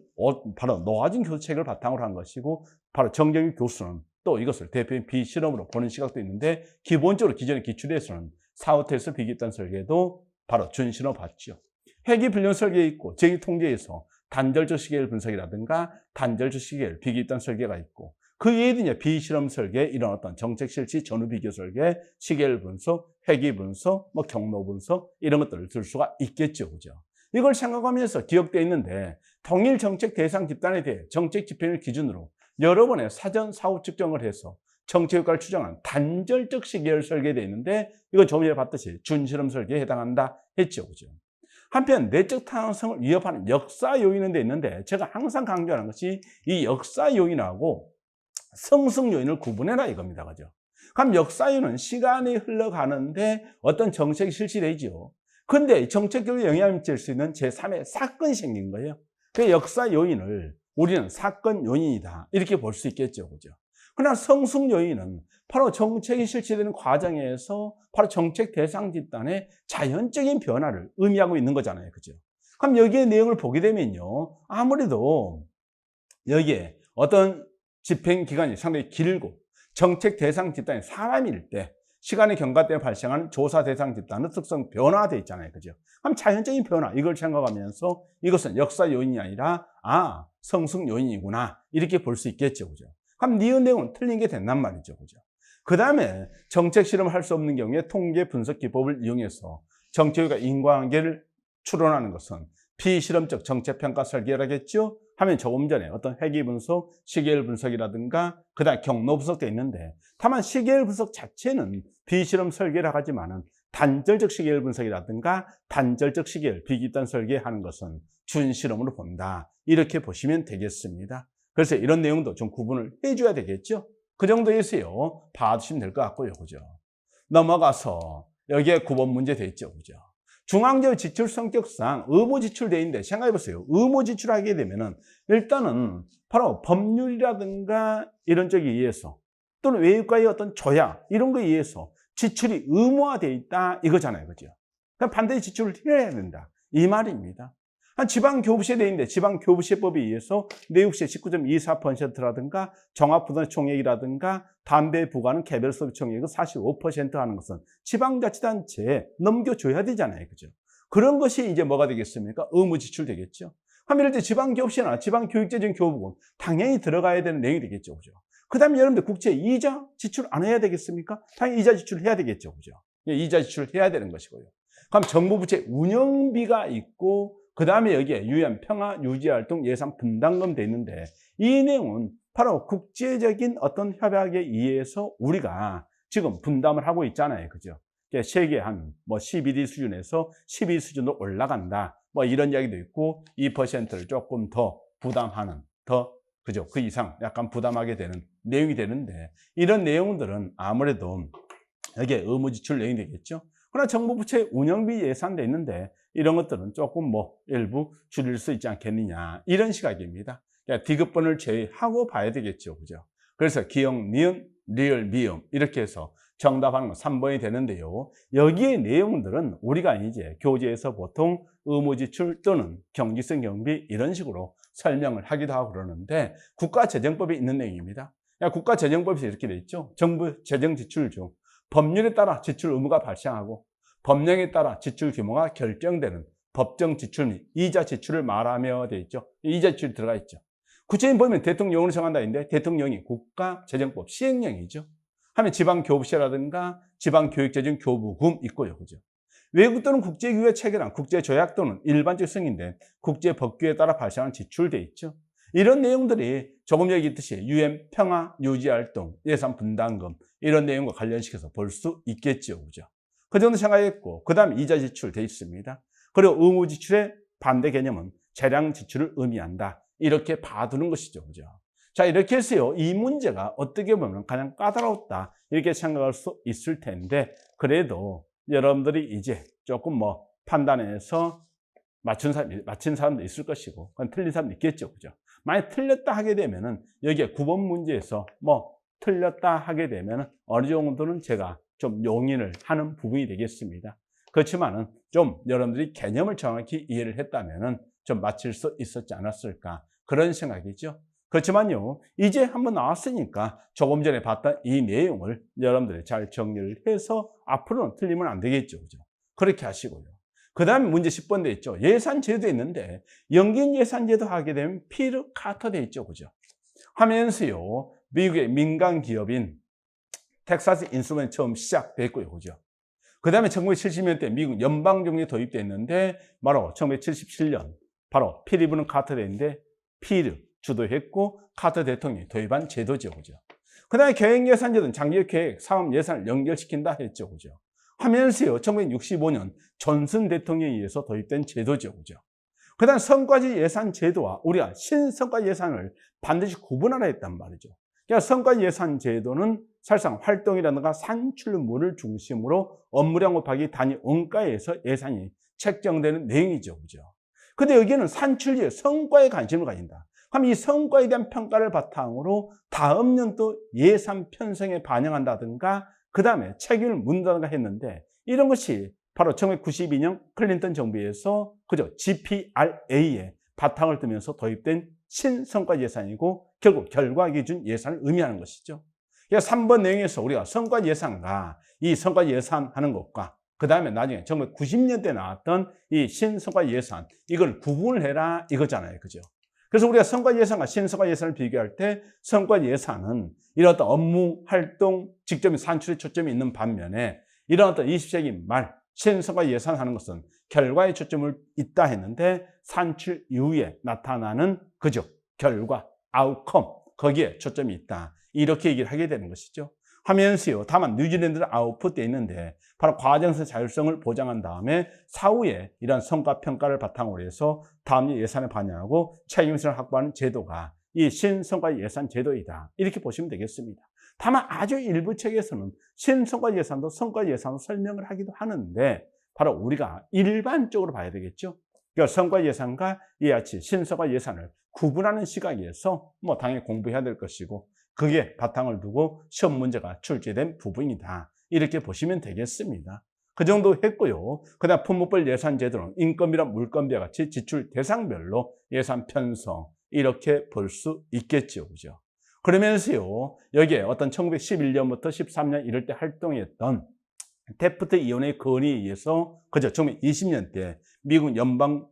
바로 노아진 교수책을 바탕으로 한 것이고, 바로 정경익 교수는 또 이것을 대표인 비실험으로 보는 시각도 있는데, 기본적으로 기존의 기출에서는 사고 테스트, 비입단 설계도 바로 준실험 봤죠. 회귀 불량 설계에 있고, 제의 통제에서 단절적 시계열 분석이라든가 단절적 시계열 비입단 설계가 있고, 그 외에도 이제 비실험 설계, 이런 어떤 정책 실시, 전후 비교 설계, 시계열 분석, 회귀 분석, 뭐 경로 분석, 이런 것들을 들 수가 있겠죠. 그죠? 이걸 생각하면서 기억되어 있는데, 통일 정책 대상 집단에 대해 정책 집행을 기준으로 여러 번의 사전 사후 측정을 해서 정책 효과를 추정한 단절적 시계열 설계되어 있는데, 이건 조금 전에 봤듯이 준실험 설계에 해당한다 했죠. 그죠? 한편 내적 타당성을 위협하는 역사 요인은 돼 있는데, 제가 항상 강조하는 것이 이 역사 요인하고 성숙 요인을 구분해라 이겁니다. 그죠? 그럼 역사 요인은 시간이 흘러가는데 어떤 정책이 실시되죠. 근데 정책적으로 영향을 미칠 수 있는 제3의 사건이 생긴 거예요. 그 역사 요인을 우리는 사건 요인이다, 이렇게 볼 수 있겠죠. 그죠? 그러나 성숙 요인은 바로 정책이 실시되는 과정에서 바로 정책 대상 집단의 자연적인 변화를 의미하고 있는 거잖아요. 그죠? 그럼 여기에 내용을 보게 되면요, 아무래도 여기에 어떤 집행 기간이 상당히 길고 정책 대상 집단이 사람일 때 시간의 경과 때문에 발생하는 조사 대상 집단은 특성 변화되어 있잖아요. 그죠? 그럼 자연적인 변화, 이걸 생각하면서 이것은 역사 요인이 아니라 성숙 요인이구나, 이렇게 볼 수 있겠죠. 그죠? 그럼 니은 내용은 틀린 게 된단 말이죠. 그죠? 그 다음에 정책 실험을 할 수 없는 경우에 통계 분석 기법을 이용해서 정책과 인과관계를 추론하는 것은 비실험적 정책 평가 설계라겠죠? 하면 조금 전에 어떤 회귀 분석, 시계열 분석이라든가 그다음 경로 분석도 있는데, 다만 시계열 분석 자체는 비실험 설계라 하지만은 단절적 시계열 분석이라든가 단절적 시계열 비집단 설계하는 것은 준실험으로 본다, 이렇게 보시면 되겠습니다. 그래서 이런 내용도 좀 구분을 해줘야 되겠죠? 그 정도에서요, 봐주시면 될 것 같고요. 그죠? 넘어가서 여기에 9번 문제 돼 있죠. 그죠? 중앙적 지출 성격상 의무 지출돼 있는데, 생각해 보세요. 의무 지출하게 되면은 일단은 바로 법률이라든가 이런 쪽에 의해서, 또는 외국과의 어떤 조약 이런 거에 의해서 지출이 의무화돼 있다 이거잖아요. 그죠? 그럼 반드시 지출을 해야 된다, 이 말입니다. 한 지방교부시에 돼 있는데, 지방교부시법에 의해서 내육세 19.24%라든가 종합부동산 총액이라든가 담배 부과는 개별 소비 총액의 45% 하는 것은 지방자치단체에 넘겨줘야 되잖아요. 그죠? 그런 것이 이제 뭐가 되겠습니까? 의무 지출 되겠죠. 그럼 이럴 때 지방교부시나 지방교육재정 교부금 당연히 들어가야 되는 내용이 되겠죠. 그죠? 그 다음에 여러분들 국채 이자 지출 안 해야 되겠습니까? 당연히 이자 지출을 해야 되겠죠. 그죠? 이자 지출을 해야 되는 것이고요. 그럼 정부 부채 운영비가 있고, 그 다음에 여기에 유엔 평화 유지활동 예산 분담금 돼 있는데, 이 내용은 바로 국제적인 어떤 협약에 의해서 우리가 지금 분담을 하고 있잖아요. 그죠? 세계 한 12D 수준에서 12 수준으로 올라간다, 이런 이야기도 있고, 2%를 조금 더 부담하는, 그죠? 그 이상 약간 부담하게 되는 내용이 되는데, 이런 내용들은 아무래도 여기에 의무 지출 내용이 되겠죠. 그러나 정부 부채 운영비 예산돼 있는데, 이런 것들은 조금 일부 줄일 수 있지 않겠느냐, 이런 시각입니다. 그러니까 디귿번을 제외하고 봐야 되겠죠. 그죠? 그래서 기역, 니은, 리을, 미음 이렇게 해서 정답하는 건 3번이 되는데요. 여기에 내용들은 우리가 이제 교재에서 보통 의무지출 또는 경직성 경비 이런 식으로 설명을 하기도 하고 그러는데, 국가재정법에 있는 내용입니다. 그러니까 국가재정법에서 이렇게 돼 있죠. 정부 재정 지출 중 법률에 따라 지출 의무가 발생하고 법령에 따라 지출 규모가 결정되는 법정 지출 및 이자 지출을 말하며 되어 있죠. 이자 지출이 들어가 있죠. 구체적인 보면 대통령령으로 정한다 했는데, 대통령이 국가재정법 시행령이죠. 하면 지방교부시라든가 지방교육재정 교부금 있고요. 그죠? 외국 또는 국제규約체결한 국제조약 또는 일반적 승인된 국제법규에 따라 발생하는 지출돼 있죠. 이런 내용들이 조금 전에 얘기했듯이 유엔 평화 유지활동 예산 분담금 이런 내용과 관련시켜서 볼 수 있겠죠. 그죠? 그 정도 생각했고, 그 다음에 이자 지출 돼 있습니다. 그리고 의무 지출의 반대 개념은 재량 지출을 의미한다, 이렇게 봐두는 것이죠. 그죠? 자, 이렇게 해서요, 이 문제가 어떻게 보면 가장 까다롭다, 이렇게 생각할 수 있을 텐데, 그래도 여러분들이 이제 조금 판단해서 맞춘 사람도 있을 것이고, 그건 틀린 사람도 있겠죠. 그죠? 만약 틀렸다 하게 되면은, 여기에 9번 문제에서 틀렸다 하게 되면은 어느 정도는 제가 좀 용인을 하는 부분이 되겠습니다. 그렇지만은 좀 여러분들이 개념을 정확히 이해를 했다면은 좀 맞힐 수 있었지 않았을까, 그런 생각이죠. 그렇지만요, 이제 한번 나왔으니까 조금 전에 봤던 이 내용을 여러분들이 잘 정리를 해서 앞으로는 틀리면 안 되겠죠. 그죠? 그렇게 하시고요. 그 다음에 문제 10번 돼 있죠. 예산제도 있는데, 연긴 예산제도 하게 되면 피르 카터 돼 있죠. 그죠? 하면서요, 미국의 민간 기업인 텍사스 인스트루먼트 처음 시작됐고요. 그죠? 그 다음에 1970년대 미국 연방정부에 도입됐는데 바로 1977년 바로 필립 은 카터 대인데 필을 주도했고 카터 대통령이 도입한 제도죠. 그죠? 그 다음에 계획예산제도는 장기계획 사업 예산을 연결시킨다 했죠. 그죠? 하면서요, 1965년 존슨 대통령에 의해서 도입된 제도죠. 그죠? 그 다음 성과지 예산 제도와 우리가 신성과 예산을 반드시 구분하라 했단 말이죠. 그러니까 성과 예산 제도는 사실상 활동이라든가 산출물을 중심으로 업무량 곱하기 단위 원가에서 예산이 책정되는 내용이죠. 그죠? 근데 여기는 산출의 성과에 관심을 가진다. 그럼 이 성과에 대한 평가를 바탕으로 다음 연도 예산 편성에 반영한다든가 그 다음에 책임을 묻는다든가 했는데 이런 것이 바로 1992년 클린턴 정부에서 그죠? GPRA에 바탕을 두면서 도입된 신성과 예산이고 결국 결과 기준 예산을 의미하는 것이죠. 그래서 3번 내용에서 우리가 성과 예산과 이 성과 예산하는 것과 그 다음에 나중에 1990년대 나왔던 이 신성과 예산 이걸 구분을 해라 이거잖아요. 그죠? 그래서 우리가 성과 예산과 신성과 예산을 비교할 때 성과 예산은 이런 어떤 업무, 활동, 직접인 산출에 초점이 있는 반면에 이런 어떤 20세기 말 신성과 예산하는 것은 결과에 초점을 있다 했는데 산출 이후에 나타나는 그죠? 결과, 아웃컴 거기에 초점이 있다. 이렇게 얘기를 하게 되는 것이죠. 하면서요. 다만 뉴질랜드는 아웃풋돼 있는데 바로 과정에서 자율성을 보장한 다음에 사후에 이러한 성과 평가를 바탕으로 해서 다음 예산에 반영하고 책임성을 확보하는 제도가 이 신성과 예산 제도이다. 이렇게 보시면 되겠습니다. 다만 아주 일부 책에서는 신성과 예산도 성과 예산으로 설명을 하기도 하는데 바로 우리가 일반적으로 봐야 되겠죠. 그러니까 성과 예산과 이와 같이 신성과 예산을 구분하는 시각에서 당연히 공부해야 될 것이고 그게 바탕을 두고 시험 문제가 출제된 부분이다. 이렇게 보시면 되겠습니다. 그 정도 했고요. 그 다음 품목별 예산 제도는 인건비랑 물건비와 같이 지출 대상별로 예산 편성 이렇게 볼 수 있겠죠. 그죠? 그러면서요, 여기에 어떤 1911년부터 13년 이럴 때 활동했던 태프트 위원회의 건의에 의해서 그죠? 1920년대 미국 연방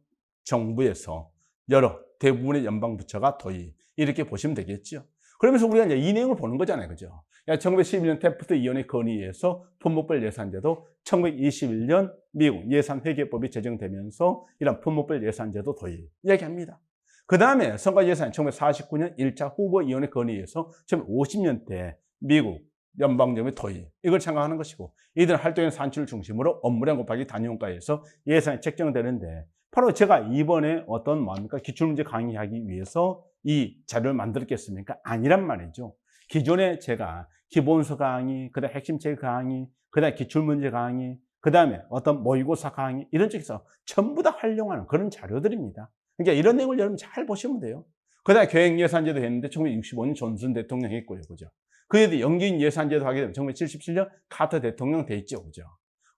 정부에서 여러 대부분의 연방 부처가 도입 이렇게 보시면 되겠죠. 그러면서 우리가 이제 이 내용을 보는 거잖아요. 그죠? 1911년 태프트 위원회 건의에 의해서 품목별 예산제도, 1921년 미국 예산회계법이 제정되면서 이런 품목별 예산제도 도입 이야기합니다. 그 다음에 성과 예산 1949년 1차 후보위원회 건의에 의해서 1950년대 미국 연방정부의 도입 이걸 생각하는 것이고 이들 활동의 산출을 중심으로 업무량 곱하기 단위원가에서 예산이 책정되는데 바로 제가 이번에 어떤 기출문제 강의하기 위해서 이 자료를 만들었겠습니까? 아니란 말이죠. 기존에 제가 기본서 강의, 그 다음에 핵심책 강의, 그 다음에 기출문제 강의, 그 다음에 어떤 모의고사 강의 이런 쪽에서 전부 다 활용하는 그런 자료들입니다. 그러니까 이런 내용을 여러분 잘 보시면 돼요. 그 다음에 계획예산제도 했는데 1965년 존슨 대통령 했고요. 그죠? 그에 대해 연기인 예산제도 하게 되면 1977년 카터 대통령 돼 있죠. 그죠?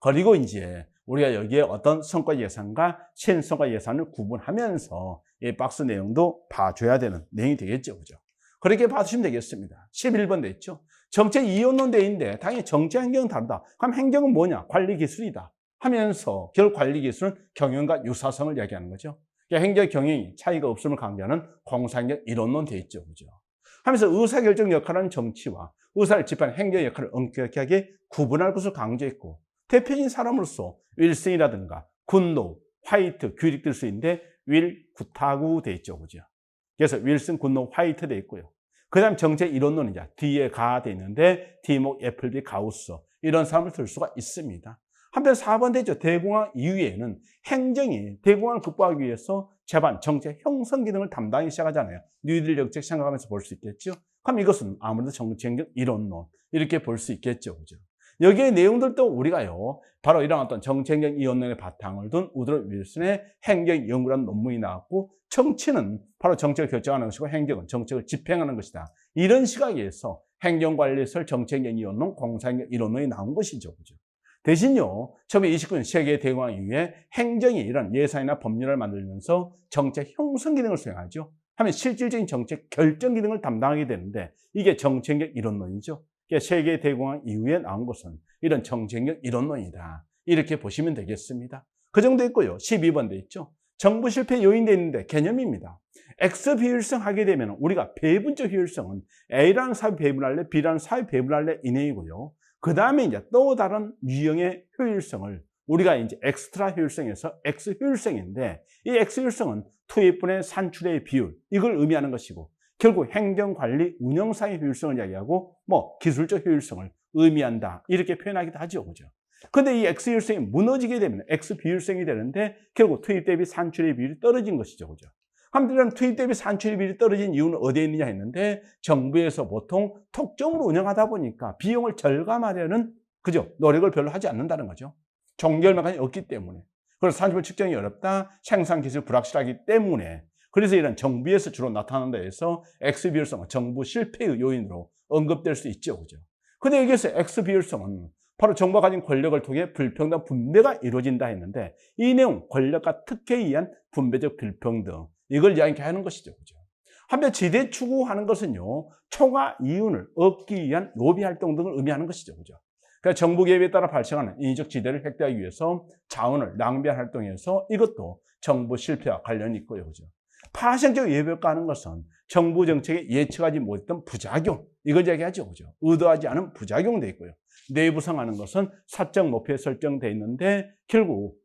그리고 이제 우리가 여기에 어떤 성과 예산과 신성과 예산을 구분하면서 이 박스 내용도 봐줘야 되는 내용이 되겠죠. 그죠? 그렇게 봐주시면 되겠습니다. 11번 돼 있죠. 정책 이원론 돼 있는데 당연히 정책 행정은 다르다. 그럼 행정은 뭐냐? 관리 기술이다. 하면서 결국 관리 기술은 경영과 유사성을 이야기하는 거죠. 그러니까 행정 경영이 차이가 없음을 강조하는 공사행정 이론론 돼 있죠. 그죠? 하면서 의사결정 역할은 정치와 의사를 집행하는 행정 역할을 엄격하게 구분할 것을 강조했고 대표적인 사람으로서 윌슨이라든가 굿노우, 화이트, 규릭 들 수 있는데 윌, 굿하구 돼 있죠. 그죠? 그래서 윌슨, 굿노우, 화이트 돼 있고요. 그 다음 정책 이론론은 이제 뒤에 가 돼 있는데 디목, 애플비, 가우스 이런 사람을 들 수가 있습니다. 한편 4번 되죠. 대공황 이후에는 행정이 대공황을 극복하기 위해서 제반 정책 형성 기능을 담당하기 시작하잖아요. 뉴딜 정책 생각하면서 볼 수 있겠죠. 그럼 이것은 아무래도 정책적 이론론 이렇게 볼 수 있겠죠. 그죠? 여기에 내용들도 우리가요, 바로 이런 어떤 정책적 이론론의 바탕을 둔 우드로 윌슨의 행정 연구라는 논문이 나왔고, 정치는 바로 정책을 결정하는 것이고 행정은 정책을 집행하는 것이다. 이런 시각에서 행정관리설 정책적 이론론, 공사행정 이론론이 나온 것이죠. 그죠? 대신요, 1929년 세계 대공황 이후에 행정이 이런 예산이나 법률을 만들면서 정책 형성 기능을 수행하죠. 하면 실질적인 정책 결정 기능을 담당하게 되는데 이게 정책적 이론론이죠. 세계 대공황 이후에 나온 것은 이런 정책적 이론론이다. 이렇게 보시면 되겠습니다. 그 정도 있고요. 12번 돼 있죠. 정부 실패 요인돼 있는데 개념입니다. X 비율성 하게 되면 우리가 배분적 효율성은 A라는 사업이 배분할래, B라는 사업이 배분할래 이내이고요. 그 다음에 이제 또 다른 유형의 효율성을 우리가 이제 엑스트라 효율성에서 X 효율성인데, 이 X 효율성은 투입분의 산출의 비율, 이걸 의미하는 것이고, 결국 행정관리 운영상의 효율성을 이야기하고 기술적 효율성을 의미한다, 이렇게 표현하기도 하죠. 그죠? 근데 이 X 효율성이 무너지게 되면 X 비율성이 되는데 결국 투입 대비 산출의 비율이 떨어진 것이죠. 그죠? 한편 투입 대비 산출의 비율이 떨어진 이유는 어디에 있느냐 했는데, 정부에서 보통 톡정으로 운영하다 보니까 비용을 절감하려는, 그죠? 노력을 별로 하지 않는다는 거죠. 종결만이 없기 때문에. 그래서 산출 측정이 어렵다, 생산 기술이 불확실하기 때문에. 그래서 이런 정부에서 주로 나타난다 해서 X 비율성은 정부 실패의 요인으로 언급될 수 있죠. 그죠? 근데 여기에서 X 비율성은 바로 정부가 가진 권력을 통해 불평등 분배가 이루어진다 했는데, 이 내용 권력과 특혜에 의한 분배적 불평등, 이걸 이야기하는 것이죠. 그죠? 한편 지대 추구하는 것은요, 초과 이윤을 얻기 위한 로비 활동 등을 의미하는 것이죠. 그죠? 그러니까 정부 개입에 따라 발생하는 인위적 지대를 획득하기 위해서 자원을 낭비한 활동에서 이것도 정부 실패와 관련이 있고요. 그죠? 파생적 예배효과 하는 것은 정부 정책에 예측하지 못했던 부작용, 이걸 얘기하죠. 그죠? 의도하지 않은 부작용도 있고요. 내부성하는 것은 사적 목표에 설정되어 있는데 결국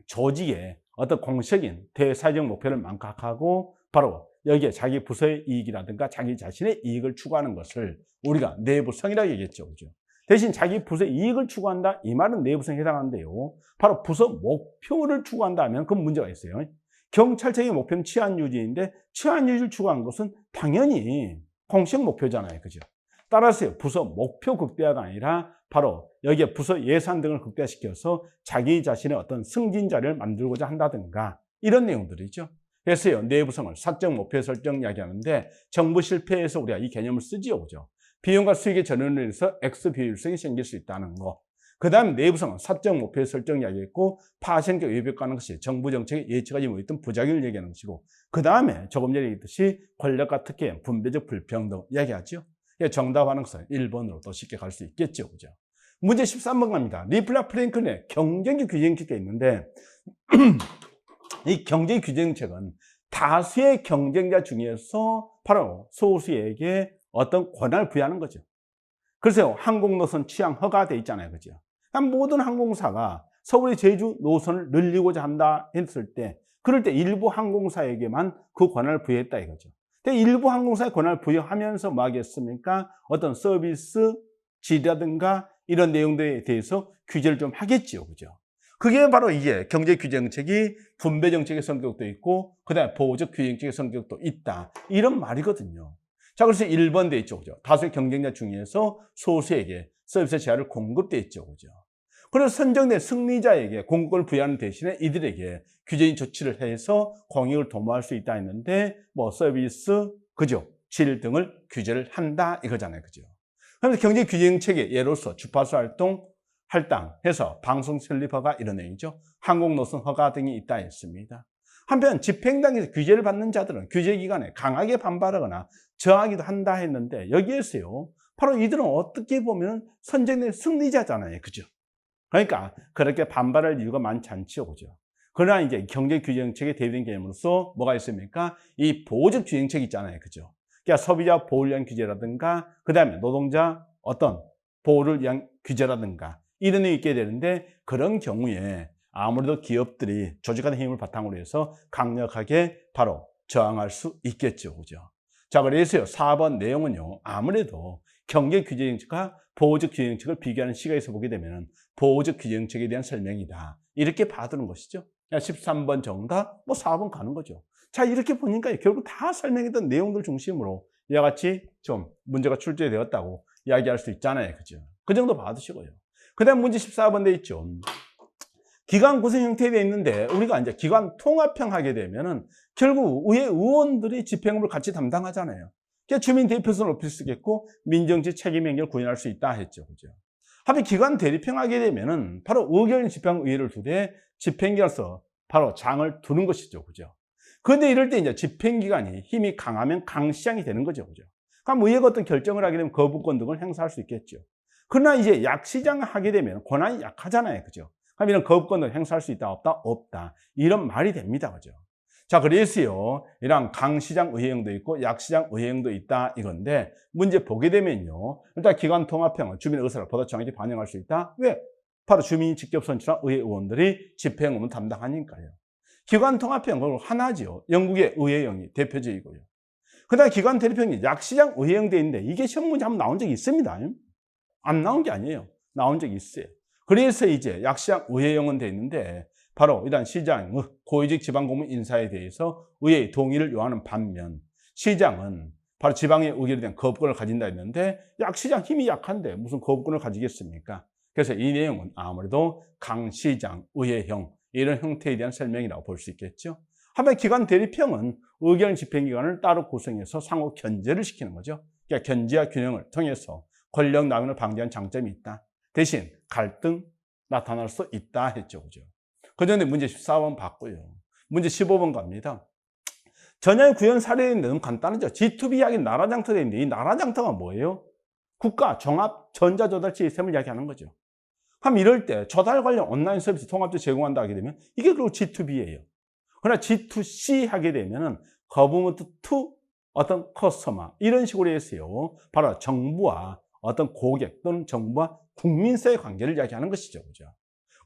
조직의 어떤 공식적인 대사적 목표를 망각하고 바로 여기에 자기 부서의 이익이라든가 자기 자신의 이익을 추구하는 것을 우리가 내부성이라고 얘기했죠. 그죠? 대신 자기 부서의 이익을 추구한다, 이 말은 내부성에 해당하는데요. 바로 부서 목표를 추구한다 하면 그건 문제가 있어요. 경찰청의 목표는 치안 유지인데 치안 유지를 추구한 것은 당연히 공식 목표잖아요. 그죠? 따라서 부서 목표 극대화가 아니라 바로 여기에 부서 예산 등을 극대화시켜서 자기 자신의 어떤 승진자를 만들고자 한다든가 이런 내용들이죠. 그래서요, 내부성을 사적 목표 설정 이야기하는데 정부 실패에서 우리가 이 개념을 쓰지요. 그죠? 비용과 수익의 전환을 해서 X 비율성이 생길 수 있다는 거. 그 다음 내부성은 사적 목표 설정 이야기했고, 파생적 외벽과는 것이 정부 정책에 예측하지 못했던 부작용을 얘기하는 것이고, 그 다음에 조금 전에 얘기했듯이 권력과 특혜, 분배적 불평등 이야기하죠. 정답하는 것은 1번으로 더 쉽게 갈 수 있겠죠. 그죠? 문제 13번 갑니다. 리플라 프랭클린의 경쟁적 규제정책이 있는데 이 경쟁 규제정책은 다수의 경쟁자 중에서 바로 소수에게 어떤 권한을 부여하는 거죠. 그래서 항공노선 취향 허가돼 있잖아요. 그죠? 모든 항공사가 서울의 제주 노선을 늘리고자 한다 했을 때, 그럴 때 일부 항공사에게만 그 권한을 부여했다 이거죠. 근데 일부 항공사의 권한을 부여하면서 뭐 하겠습니까? 어떤 서비스 질이라든가 이런 내용들에 대해서 규제를 좀 하겠죠. 그죠? 그게 바로 이게 경제 규제 정책이 분배 정책의 성격도 있고, 그 다음에 보호적 규제 정책의 성격도 있다, 이런 말이거든요. 자, 그래서 1번 돼 있죠. 그죠? 다수의 경쟁자 중에서 소수에게 서비스 제한을 공급돼 있죠. 그죠? 그래서 선정된 승리자에게 공급을 부여하는 대신에 이들에게 규제인 조치를 해서 공익을 도모할 수 있다 했는데, 서비스, 그죠? 질 등을 규제를 한다 이거잖아요. 그죠? 그래서 경제 규제 정책의 예로서 주파수 활동, 할당해서 방송 설립 허가 이런 내용이죠. 항공노선 허가 등이 있다 했습니다. 한편 집행당에서 규제를 받는 자들은 규제 기간에 강하게 반발하거나 저하기도 한다 했는데, 여기에서요, 바로 이들은 어떻게 보면 선정된 승리자잖아요. 그죠? 그러니까 그렇게 반발할 이유가 많지 않죠. 그죠? 그러나 이제 경제 규제 정책에 대비된 개념으로서 뭐가 있습니까? 이 보호적 규제 정책이 있잖아요. 그죠? 그러니까 소비자 보호를 위한 규제라든가, 그 다음에 노동자 어떤 보호를 위한 규제라든가 이런 게 있게 되는데, 그런 경우에 아무래도 기업들이 조직화된 힘을 바탕으로 해서 강력하게 바로 저항할 수 있겠죠. 그죠? 자, 그래서요, 4번 내용은요, 아무래도 경제 규제 정책과 보호적 규제 정책을 비교하는 시각에서 보게 되면 보호적 규제 정책에 대한 설명이다, 이렇게 봐두는 것이죠. 13번 정답, 4번 가는 거죠. 자, 이렇게 보니까 결국 다 설명했던 내용들 중심으로 이와 같이 좀 문제가 출제되었다고 이야기할 수 있잖아요. 그죠? 그 정도 봐두시고요. 그 다음 문제 14번 돼 있죠. 기관 구성 형태에 되어 있는데, 우리가 이제 기관 통합형 하게 되면은 결국 의회 의원들이 집행업을 같이 담당하잖아요. 그러니까 주민 대표성을 높일 수 있겠고, 민정직 책임 행정을 구현할 수 있다 했죠. 그죠? 합의 기관 대립형 하게 되면은 바로 의결 집행의회를 두되 집행기관에서 바로 장을 두는 것이죠. 그죠? 그런데 이럴 때 이제 집행기관이 힘이 강하면 강시장이 되는 거죠. 그죠? 그럼 의회가 어떤 결정을 하게 되면 거부권 등을 행사할 수 있겠죠. 그러나 이제 약시장을 하게 되면 권한이 약하잖아요. 그죠? 그럼 이런 거부권을 행사할 수 있다, 없다? 없다. 이런 말이 됩니다. 그죠? 자, 그래서요, 이런 강시장 의회형도 있고 약시장 의회형도 있다 이건데, 문제 보게 되면요, 일단 기관통합형은 주민의 의사를 보다 정확히 반영할 수 있다. 왜? 바로 주민이 직접 선출한 의회의원들이 집행 업무 담당하니까요. 기관통합형은 하나죠. 영국의 의회형이 대표적이고요. 그 다음에 기관대립형이 약시장 의회형 돼 있는데, 이게 시험 문제 한번 나온 적이 있습니다. 안 나온 게 아니에요. 나온 적이 있어요. 그래서 이제 약시장 의회형은 돼 있는데, 바로 일단 시장, 고위직 지방공무원 인사에 대해서 의회의 동의를 요하는 반면, 시장은 바로 지방의 의결에 대한 거부권을 가진다 했는데, 약시장 힘이 약한데 무슨 거부권을 가지겠습니까? 그래서 이 내용은 아무래도 강시장 의회형, 이런 형태에 대한 설명이라고 볼 수 있겠죠. 한편 기관 대립형은 의견 집행기관을 따로 구성해서 상호 견제를 시키는 거죠. 그러니까 견제와 균형을 통해서 권력 남용을 방지하는 장점이 있다. 대신 갈등 나타날 수 있다 했죠. 그죠? 그 전에 문제 14번 봤고요. 문제 15번 갑니다. 전형 구현 사례인데 너무 간단하죠. G2B 이야기는 나라장터가 있는데, 이 나라장터가 뭐예요? 국가 종합 전자조달치 시스템을 이야기하는 거죠. 그럼 이럴 때 조달 관련 온라인 서비스 통합도 제공한다 하게 되면 이게 그리고 G2B예요. 그러나 G2C 하게 되면은 government to 어떤 커스터머 이런 식으로 했어요. 바로 정부와 어떤 고객 또는 정부와 국민사의 관계를 이야기하는 것이죠. 그죠?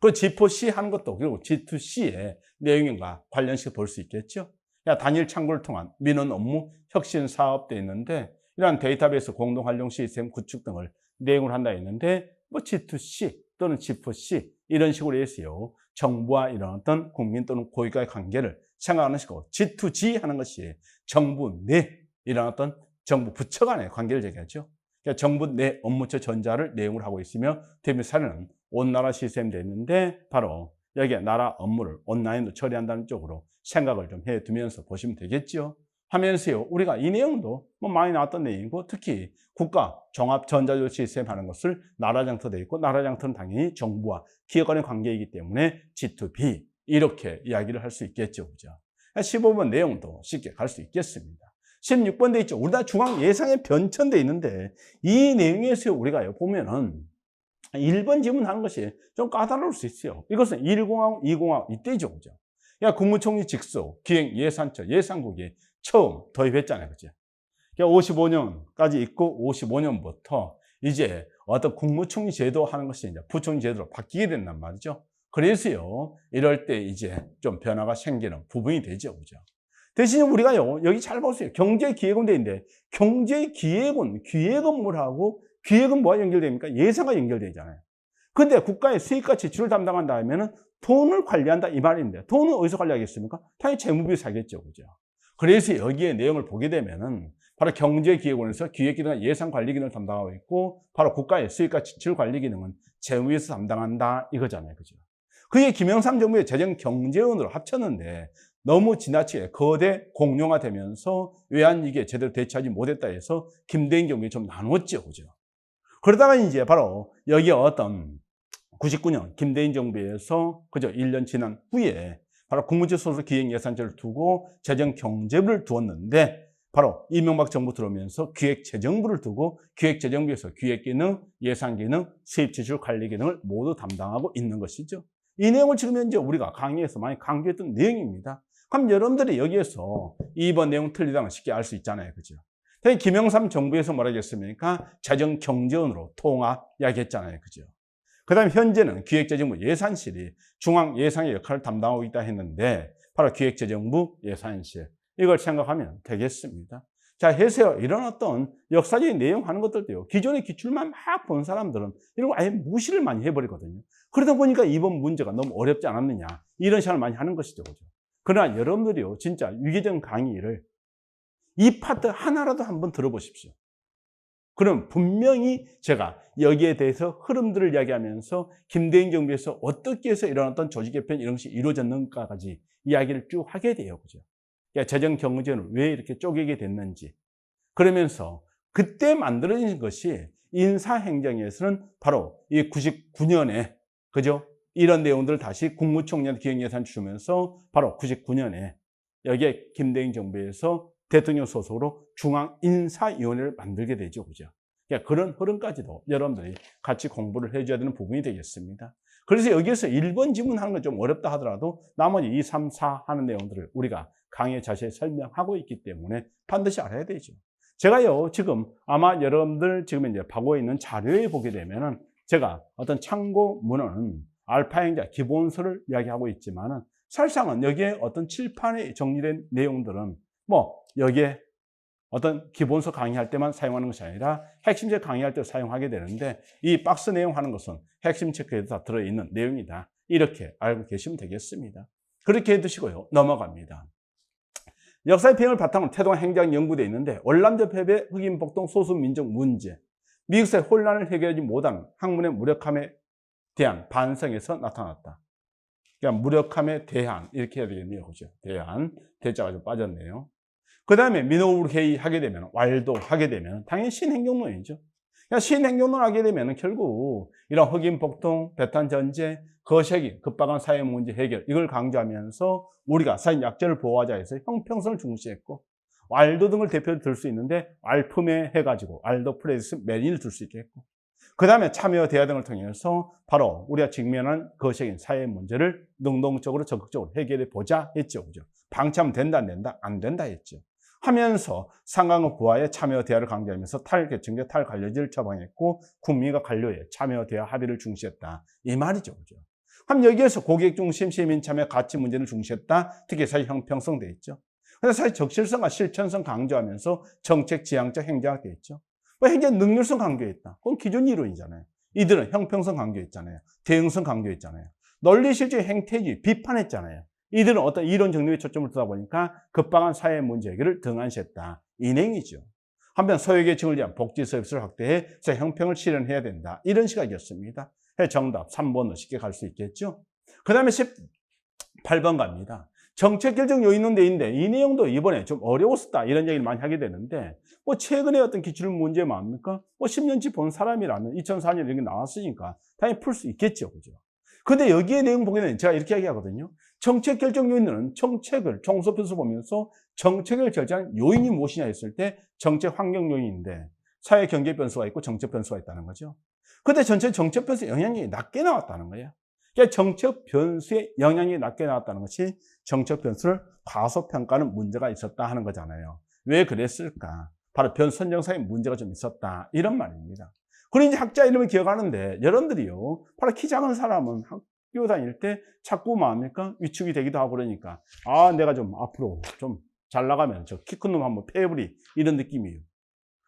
그리고 G4C 하는 것도 그리고 G2C의 내용과 관련시켜 볼 수 있겠죠. 단일 창구를 통한 민원 업무 혁신 사업도 있는데, 이러한 데이터베이스 공동 활용 시스템 구축 등을 내용을 한다 했는데, 뭐 G2C 또는 G4C 이런 식으로 했어요. 정부와 이런 어떤 국민 또는 고객과의 관계를 생각하는 것이고, G2G 하는 것이 정부 내 이런 어떤 정부 부처 간의 관계를 얘기하죠. 그러니까 정부 내 업무처 전자를 내용을 하고 있으며, 대표 사례는 온나라 시스템이 되어 있는데, 바로 여기에 나라 업무를 온라인으로 처리한다는 쪽으로 생각을 좀 해두면서 보시면 되겠죠. 하면서요, 우리가 이 내용도 뭐 많이 나왔던 내용이고, 특히 국가 종합 전자조달 시스템 하는 것을 나라장터 되어 있고, 나라장터는 당연히 정부와 기업 간의 관계이기 때문에 G2B 이렇게 이야기를 할 수 있겠죠. 그죠? 15번 내용도 쉽게 갈 수 있겠습니다. 16번 돼 있죠. 우리나라 중앙 예산에 변천돼 있는데, 이 내용에서 우리가 보면은 1번 질문하는 것이 좀 까다로울 수 있어요. 이것은 1공항, 2공항 이때죠. 그죠? 국무총리 직속 기획예산처 예산국이 처음 도입했잖아요. 그죠? 55년까지 있고 55년부터 이제 어떤 국무총리 제도 하는 것이 이제 부총리 제도로 바뀌게 된단 말이죠. 그래서요, 이럴 때 이제 좀 변화가 생기는 부분이 되죠. 그죠? 대신 우리가요, 여기 잘 보세요. 경제기획원 돼 있는데, 경제기획원, 기획업무하고 기획은 뭐와 연결됩니까? 예산과 연결되잖아요. 근데 국가의 수익과 지출을 담당한다 하면은 돈을 관리한다 이 말인데, 돈은 어디서 관리하겠습니까? 당연히 재무부에서 하겠죠. 그죠? 그래서 여기에 내용을 보게 되면은 바로 경제기획원에서 기획기능과 예산관리 기능을 담당하고 있고, 바로 국가의 수익과 지출 관리 기능은 재무부에서 담당한다 이거잖아요. 그죠? 그게 김영삼 정부의 재정경제원으로 합쳤는데, 너무 지나치게 거대 공룡화되면서 외환위기에 제대로 대처하지 못했다 해서 김대인 정부에 좀 나눴죠. 그죠? 그러다가 이제 바로 여기에 어떤 99년 김대인 정부에서 그죠 1년 지난 후에 바로 국무처 소속 기획예산처를 두고 재정경제부를 두었는데, 바로 이명박 정부 들어오면서 기획재정부를 두고 기획재정부에서 기획기능, 예산기능, 수입지출 관리기능을 모두 담당하고 있는 것이죠. 이 내용을 지금 현재 우리가 강의에서 많이 강조했던 내용입니다. 그럼 여러분들이 여기에서 2번 내용 틀리다는 걸 쉽게 알 수 있잖아요. 그죠? 김영삼 정부에서 뭐라 했습니까? 재정경제원으로 통합 이야기했잖아요. 그죠? 그 다음에 현재는 기획재정부 예산실이 중앙예산의 역할을 담당하고 있다 했는데, 바로 기획재정부 예산실. 이걸 생각하면 되겠습니다. 자, 해서요, 이런 어떤 역사적인 내용 하는 것들도요, 기존의 기출만 막 본 사람들은 이런 거 아예 무시를 많이 해버리거든요. 그러다 보니까 이번 문제가 너무 어렵지 않았느냐, 이런 생각을 많이 하는 것이죠. 그죠? 그러나 여러분들이요, 진짜 위계적 강의를 이 파트 하나라도 한번 들어보십시오. 그럼 분명히 제가 여기에 대해서 흐름들을 이야기하면서 김대인 정부에서 어떻게 해서 이런 어떤 조직 개편 이런 것이 이루어졌는가까지 이야기를 쭉 하게 돼요. 그죠? 재정 경제를 왜 이렇게 쪼개게 됐는지. 그러면서 그때 만들어진 것이 인사행정에서는 바로 이 99년에, 그죠? 이런 내용들을 다시 국무총리한테 기획예산 주면서 바로 99년에 여기에 김대인 정부에서 대통령 소속으로 중앙인사위원회를 만들게 되죠. 그죠? 그러니까 그런 흐름까지도 여러분들이 같이 공부를 해줘야 되는 부분이 되겠습니다. 그래서 여기에서 1번 지문하는 건 좀 어렵다 하더라도 나머지 2, 3, 4 하는 내용들을 우리가 강의 자세히 설명하고 있기 때문에 반드시 알아야 되죠. 제가요, 지금 아마 여러분들 지금 이제 보고 있는 자료에 보게 되면은 제가 어떤 참고문은 알파 행자 기본서를 이야기하고 있지만은 사실상은 여기에 어떤 칠판에 정리된 내용들은 뭐 여기에 어떤 기본서 강의할 때만 사용하는 것이 아니라 핵심책 강의할 때 사용하게 되는데 이 박스 내용 하는 것은 핵심 체크에도 다 들어있는 내용이다. 이렇게 알고 계시면 되겠습니다. 그렇게 해두시고요. 넘어갑니다. 역사의 비행을 바탕으로 태동한 행장 연구되어 있는데 월남전 패배, 흑인 폭동, 소수민족 문제, 미국사의 혼란을 해결하지 못한 학문의 무력함에 대한 반성에서 나타났다. 그러니까 무력함에 대한 이렇게 해야 되겠네요. 그죠? 대한, 대자가 좀 빠졌네요. 그 다음에 민호국 회의하게 되면, 왈도하게 되면 당연히 신행정론이죠. 그러니까 신행정론 하게 되면 결국 이런 흑인 폭동, 배탄 전제, 거세기, 급박한 사회 문제 해결 이걸 강조하면서 우리가 사회 약자를 보호하자 해서 형평성을 중시했고 왈도 등을 대표로 들 수 있는데 알품에 해가지고 왈도 프레스 메린을 들 수 있겠고 그 다음에 참여 대화 등을 통해서 바로 우리가 직면한 거세긴 사회 문제를 능동적으로 적극적으로 해결해 보자 했죠. 그죠? 방치하면 된다 안 된다? 안 된다 했죠. 하면서 상강업 부하의 참여 대화를 강조하면서 탈계층제 탈관료제를 처방했고 국민과 관료의 참여 대화 합의를 중시했다. 이 말이죠. 그죠? 그럼 여기에서 고객 중심 시민 참여 가치 문제를 중시했다. 특히 사회 형평성 돼 있죠. 그래서 사실 적실성과 실천성 강조하면서 정책 지향적 행정학 돼 있죠. 행정 능률성 강조했다. 그건 기존 이론이잖아요. 이들은 형평성 강조했잖아요. 대응성 강조했잖아요. 논리 실질 행태주의 비판했잖아요. 이들은 어떤 이론 정리에 초점을 두다 보니까 급박한 사회 문제 해결을 등한시했다. 이 내용이죠. 한편 소외계층을 위한 복지 서비스를 확대해 형평을 실현해야 된다. 이런 시각이었습니다. 정답 3번으로 쉽게 갈 수 있겠죠. 그 다음에 18번 갑니다. 정책 결정 요인은 돼 있는데 이 내용도 이번에 좀 어려웠었다. 이런 얘기를 많이 하게 되는데 뭐 최근에 어떤 기출 문제 뭡니까? 뭐 10년치 본 사람이라면 2004년 이렇게 나왔으니까 당연히 풀 수 있겠죠. 그죠? 근데 여기에 내용 보게 되면 제가 이렇게 얘기하거든요. 정책 결정 요인은 정책을 종속해서 보면서 정책을 결정한 요인이 무엇이냐 했을 때 정책 환경 요인인데 사회 경제 변수가 있고 정책 변수가 있다는 거죠. 근데 전체 정책 변수 영향력이 낮게 나왔다는 거예요. 그러니까 정책 변수의 영향이 낮게 나왔다는 것이 정책 변수를 과소평가하는 문제가 있었다 하는 거잖아요. 왜 그랬을까? 바로 변수 선정상에 문제가 좀 있었다. 이런 말입니다. 그리고 이제 학자 이름을 기억하는데 여러분들이요. 바로 키 작은 사람은 학교 다닐 때 자꾸 뭡니까? 위축이 되기도 하고 그러니까 아 내가 좀 앞으로 좀 잘 나가면 저 키 큰 놈 한번 패브리 이런 느낌이에요.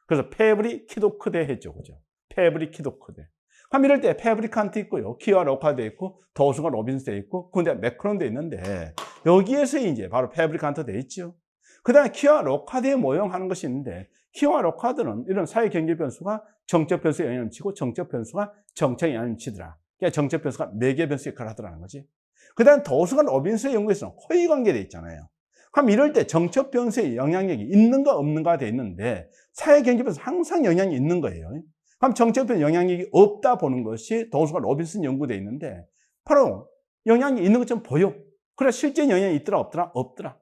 그래서 패브리 키도 크대 했죠. 그죠? 패브리 키도 크대. 그럼 이럴 때 패브리칸트 있고요. 키와 로카드 있고 더우슨과 로빈스 돼 있고 근데 매크론 돼 있는데 여기에서 이제 바로 패브리칸트 돼 있죠. 그 다음에 키와 로카드에 모형하는 것이 있는데 키와 로카드는 이런 사회 경제 변수가 정책 변수에 영향을 미치고 정책 변수가 정책에 영향을 미치더라. 그러니까 정책 변수가 매개 변수 역할을 하더라는 거지. 그 다음에 더우슨과 로빈스의 연구에서는 허위 관계돼 있잖아요. 그럼 이럴 때 정책 변수의 영향력이 있는가 없는가 돼 있는데 사회 경제 변수 항상 영향이 있는 거예요. 그럼 정책 변수 영향력이 없다 보는 것이 더우슨과 로빈슨 연구돼 있는데 바로 영향이 있는 것처럼 보여. 그래 실제 영향이 있더라 없더라? 없더라.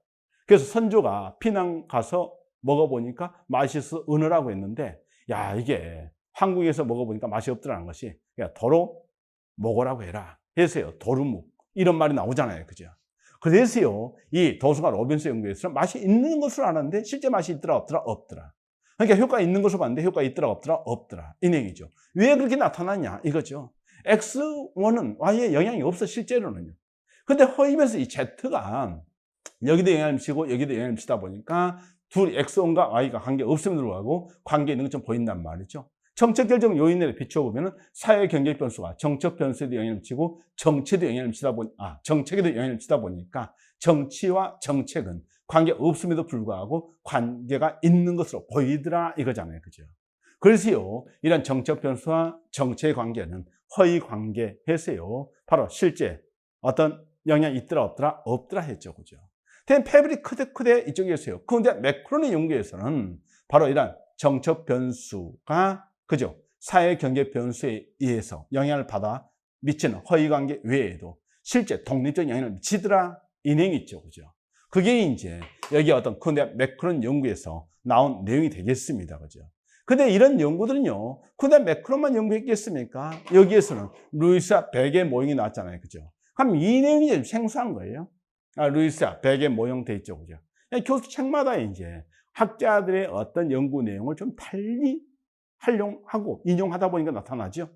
그래서 선조가 피난 가서 먹어보니까 맛있어 은으라고 했는데 야 이게 한국에서 먹어보니까 맛이 없더라는 것이 그러니까 도로 먹으라고 해라 해서요 도루묵 이런 말이 나오잖아요. 그죠? 그래서요 이 더우슨과 로빈스 연구에서는 맛이 있는 것으로 아는데 실제 맛이 있더라 없더라? 없더라. 그러니까 효과 있는 것으로 봤는데 효과 있더라 없더라? 없더라. 이 얘기죠. 왜 그렇게 나타났냐 이거죠. X1은 Y에 영향이 없어 실제로는요. 근데 허위면서 이 Z가 여기도 영향을 미치고 여기도 영향을 미치다 보니까 둘 X1과 Y가 관계 없음에도 불구하고 관계 있는 것처럼 보인단 말이죠. 정책 결정 요인을 비춰보면 사회 경제 변수가 정책 변수에도 영향을 미치고 정치에도 영향을 미치다 정책에도 영향을 미치다 보니까 정치와 정책은 관계 없음에도 불구하고 관계가 있는 것으로 보이더라 이거잖아요. 그죠? 그래서요, 이런 정책 변수와 정책의 관계는 허위 관계 해서요, 바로 실제 어떤 영향이 있더라 없더라? 없더라 했죠. 그죠? 패브릭 크대 이쪽이었어요. 그런데 매크론의 연구에서는 바로 이런 정책 변수가 그죠? 사회 경제 변수에 의해서 영향을 받아 미치는 허위 관계 외에도 실제 독립적 영향을 미치더라 이 내용이 있죠. 그죠? 그게 이제 여기 어떤 근데 매크론 연구에서 나온 내용이 되겠습니다. 그죠? 근데 이런 연구들은요, 그다음 매크로만 연구했겠습니까? 여기에서는 루이스와 백의 모형이 나왔잖아요. 그죠? 그럼 이 내용이 좀 생소한 거예요. 루이스와 백의 모형 돼 있죠. 그죠? 교수 책마다 이제 학자들의 어떤 연구 내용을 좀 달리 활용하고 인용하다 보니까 나타나죠.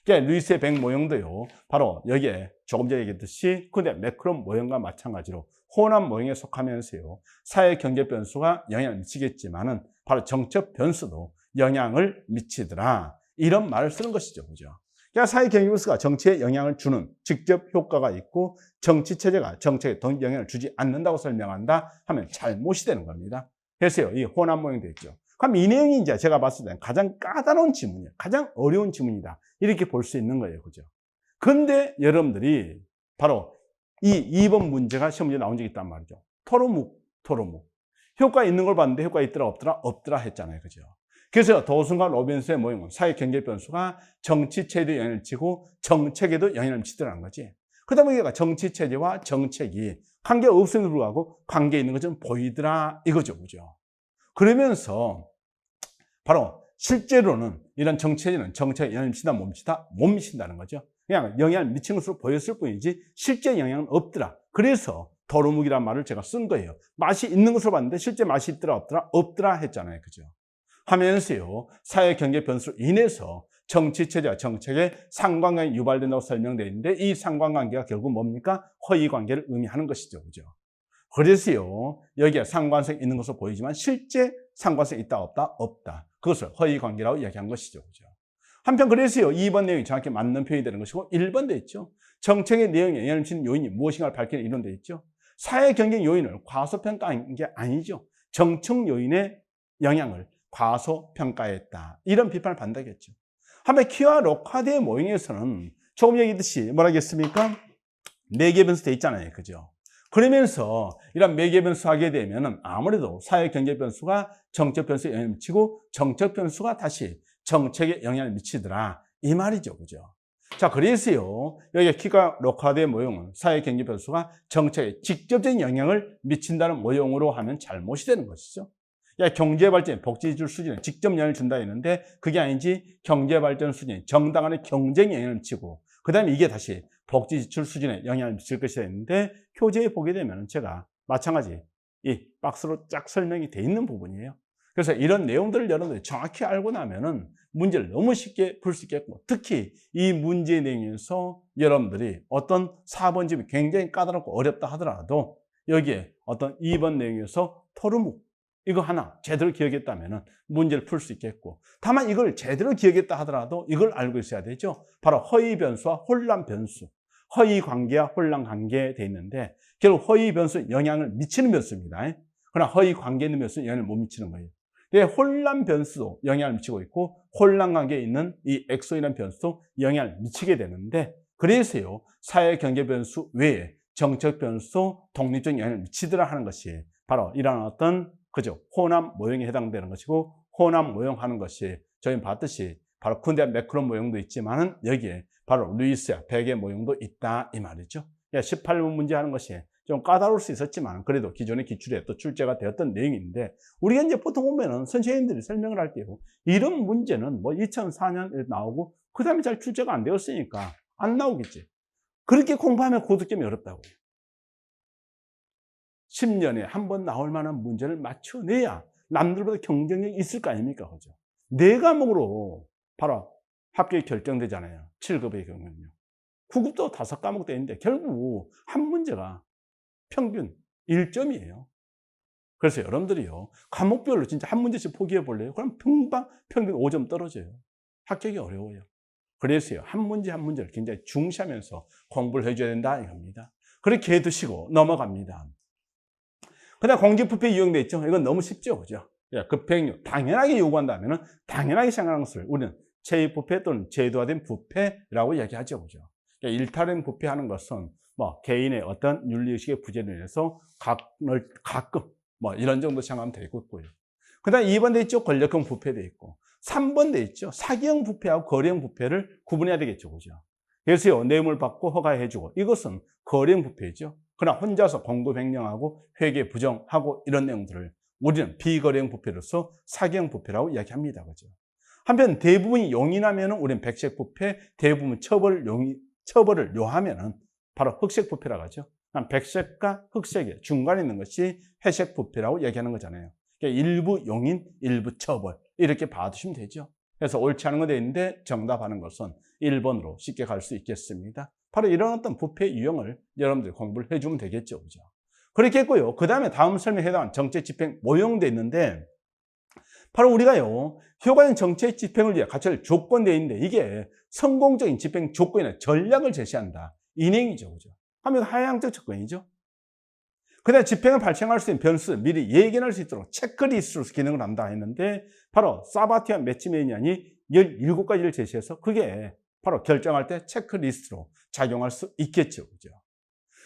그러니까 루이스의 백 모형도요, 바로 여기에 조금 전에 얘기했듯이 근데 매크로 모형과 마찬가지로 호남 모형에 속하면서요, 사회 경제 변수가 영향을 미치겠지만은 바로 정책 변수도 영향을 미치더라. 이런 말을 쓰는 것이죠. 그죠? 그러니까 사회 경제 변수가 정치에 영향을 주는 직접 효과가 있고 정치 체제가 정책에 더 영향을 주지 않는다고 설명한다 하면 잘못이 되는 겁니다. 그래서요, 이 호남 모형도 있죠. 그럼 이 내용이 이제 제가 봤을 때는 가장 까다로운 지문이에요. 가장 어려운 지문이다. 이렇게 볼 수 있는 거예요. 그죠? 근데 여러분들이 바로 이 2번 문제가 시험 문제에 나온 적이 있단 말이죠. 토로묵. 효과 있는 걸 봤는데 효과 있더라, 없더라? 없더라 했잖아요. 그죠? 그래서 도슨과 로빈스의 모형은 사회 경제 변수가 정치 체제에 영향을 미치고 정책에도 영향을 미치더라는 거지. 그 다음에 얘가 정치 체제와 정책이 관계 없음에도 불구하고 관계 있는 것처럼 보이더라 이거죠. 그죠? 그러면서 바로 실제로는 이런 정체제는 정책에 영향을 미친다, 못 미친다? 못 미친다는 거죠. 그냥 영향을 미친 것으로 보였을 뿐이지 실제 영향은 없더라. 그래서 도루묵이라는 말을 제가 쓴 거예요. 맛이 있는 것으로 봤는데 실제 맛이 있더라, 없더라? 없더라 했잖아요. 그죠? 하면서요, 사회 경제 변수로 인해서 정치 체제와 정책에 상관관계가 유발된다고 설명되어 있는데 이 상관관계가 결국 뭡니까? 허위 관계를 의미하는 것이죠. 그죠? 그래서요, 여기에 상관성이 있는 것으로 보이지만 실제 상관성이 있다, 없다? 없다. 그것을 허위 관계라고 이야기한 것이죠. 그죠? 한편 그래서요, 2번 내용이 정확히 맞는 표현이 되는 것이고 1번 돼 있죠. 정책의 내용에 영향을 미치는 요인이 무엇인가를 밝히는 이론 돼 있죠. 사회 경제 요인을 과소평가한 게 아니죠. 정책 요인의 영향을 과소평가했다. 이런 비판을 받는다겠죠. 한편 키와 로카드의 모형에서는 조금 얘기했듯이 뭐라 했습니까? 매개 변수 돼 있잖아요. 그죠? 그러면서 이런 매개 변수 하게 되면은 아무래도 사회 경제 변수가 정책 변수에 영향을 미치고 정책 변수가 다시 정책에 영향을 미치더라. 이 말이죠. 그죠? 자, 그래서요, 여기 키가 로카드의 모형은 사회 경제 변수가 정책에 직접적인 영향을 미친다는 모형으로 하면 잘못이 되는 것이죠. 경제 발전, 복지 지출 수준에 직접 영향을 준다 했는데 그게 아니지 경제 발전 수준이 정당 간의 경쟁에 영향을 미치고 그다음에 이게 다시 복지 지출 수준에 영향을 미칠 것이라 했는데 교재에 보게 되면 제가 마찬가지 이 박스로 쫙 설명이 돼 있는 부분이에요. 그래서 이런 내용들을 여러분들이 정확히 알고 나면은 문제를 너무 쉽게 풀 수 있겠고 특히 이 문제 내용에서 여러분들이 어떤 4번 집이 굉장히 까다롭고 어렵다 하더라도 여기에 어떤 2번 내용에서 토르묵 이거 하나 제대로 기억했다면 문제를 풀 수 있겠고 다만 이걸 제대로 기억했다 하더라도 이걸 알고 있어야 되죠. 바로 허위 변수와 혼란 변수. 허위 관계와 혼란 관계에 돼 있는데 결국 허위 변수는 영향을 미치는 변수입니다. 그러나 허위 관계에 있는 변수는 영향을 못 미치는 거예요. 혼란 변수도 영향을 미치고 있고 혼란 관계에 있는 이 엑소이라는 변수도 영향을 미치게 되는데 그래서요. 사회 경제 변수 외에 정책 변수 독립적인 영향을 미치더라 하는 것이 바로 이러한 어떤 그죠? 호남 모형에 해당되는 것이고 호남 모형 하는 것이 저희 봤듯이 바로 쿤데 매크론 모형도 있지만은 여기에 바로 루이스야 백의 모형도 있다 이 말이죠. 18번 문제 하는 것이 좀 까다로울 수 있었지만 그래도 기존의 기출에 또 출제가 되었던 내용인데 우리가 이제 보통 보면은 선생님들이 설명을 할 때요. 이런 문제는 뭐 2004년에 나오고 그 다음에 잘 출제가 안 되었으니까 안 나오겠지. 그렇게 공부하면 고득점이 어렵다고요. 10년에 한 번 나올 만한 문제를 맞춰내야 남들보다 경쟁력이 있을 거 아닙니까? 그죠? 4과목으로 바로 합격이 결정되잖아요. 7급의 경우는요. 9급도 5과목 되는데 결국 한 문제가 평균 1점이에요. 그래서 여러분들이요. 과목별로 진짜 한 문제씩 포기해 볼래요? 그럼 금방 평균 5점 떨어져요. 합격이 어려워요. 그래서요. 한 문제 한 문제를 굉장히 중시하면서 공부를 해줘야 된다 이겁니다. 그렇게 해두시고 넘어갑니다. 그다음 공직부패 이용돼 있죠. 이건 너무 쉽죠, 그죠? 급행료 당연하게 요구한다면은 당연하게 생각하는 것을 우리는 체위부패 또는 제도화된 부패라고 이야기하죠, 그죠? 일탈된 부패하는 것은 뭐 개인의 어떤 윤리의식의 부재로 인해서 가끔 뭐 이런 정도 생각하면 되겠고요. 그다음 2번 돼 있죠, 권력형 부패 돼 있고 3번 돼 있죠, 사기형 부패하고 거래형 부패를 구분해야 되겠죠, 그죠? 그래서요, 뇌물 받고 허가해주고 이것은 거래형 부패죠. 그러나 혼자서 공급 횡령하고 회계 부정하고 이런 내용들을 우리는 비거래형 부패로서 사기형 부패라고 이야기합니다. 그죠? 한편 대부분이 용인하면 우리는 백색부패, 대부분 처벌을 요하면 바로 흑색부패라고 하죠. 백색과 흑색의 중간에 있는 것이 회색부패라고 얘기하는 거잖아요. 그러니까 일부 용인, 일부 처벌 이렇게 봐두시면 되죠. 그래서 옳지 않은 거 되어 있는데 정답하는 것은 1번으로 쉽게 갈 수 있겠습니다. 바로 이런 어떤 부패 유형을 여러분들이 공부를 해주면 되겠죠. 그죠? 그렇게 했고요. 그 다음에 다음 설명에 해당하는 정책 집행 모형되어 있는데 바로 우리가요, 효과적인 정책 집행을 위해 갖출 조건되어 있는데 이게 성공적인 집행 조건이나 전략을 제시한다. 이 내용이죠. 그죠? 하면 하향적 접근이죠. 그다음 집행을 발생할 수 있는 변수 미리 예견할 수 있도록 체크리스트로 기능을 한다 했는데 바로 사바티아 매치 매니안이 17가지를 제시해서 그게 바로 결정할 때 체크리스트로 작용할 수 있겠죠. 그죠?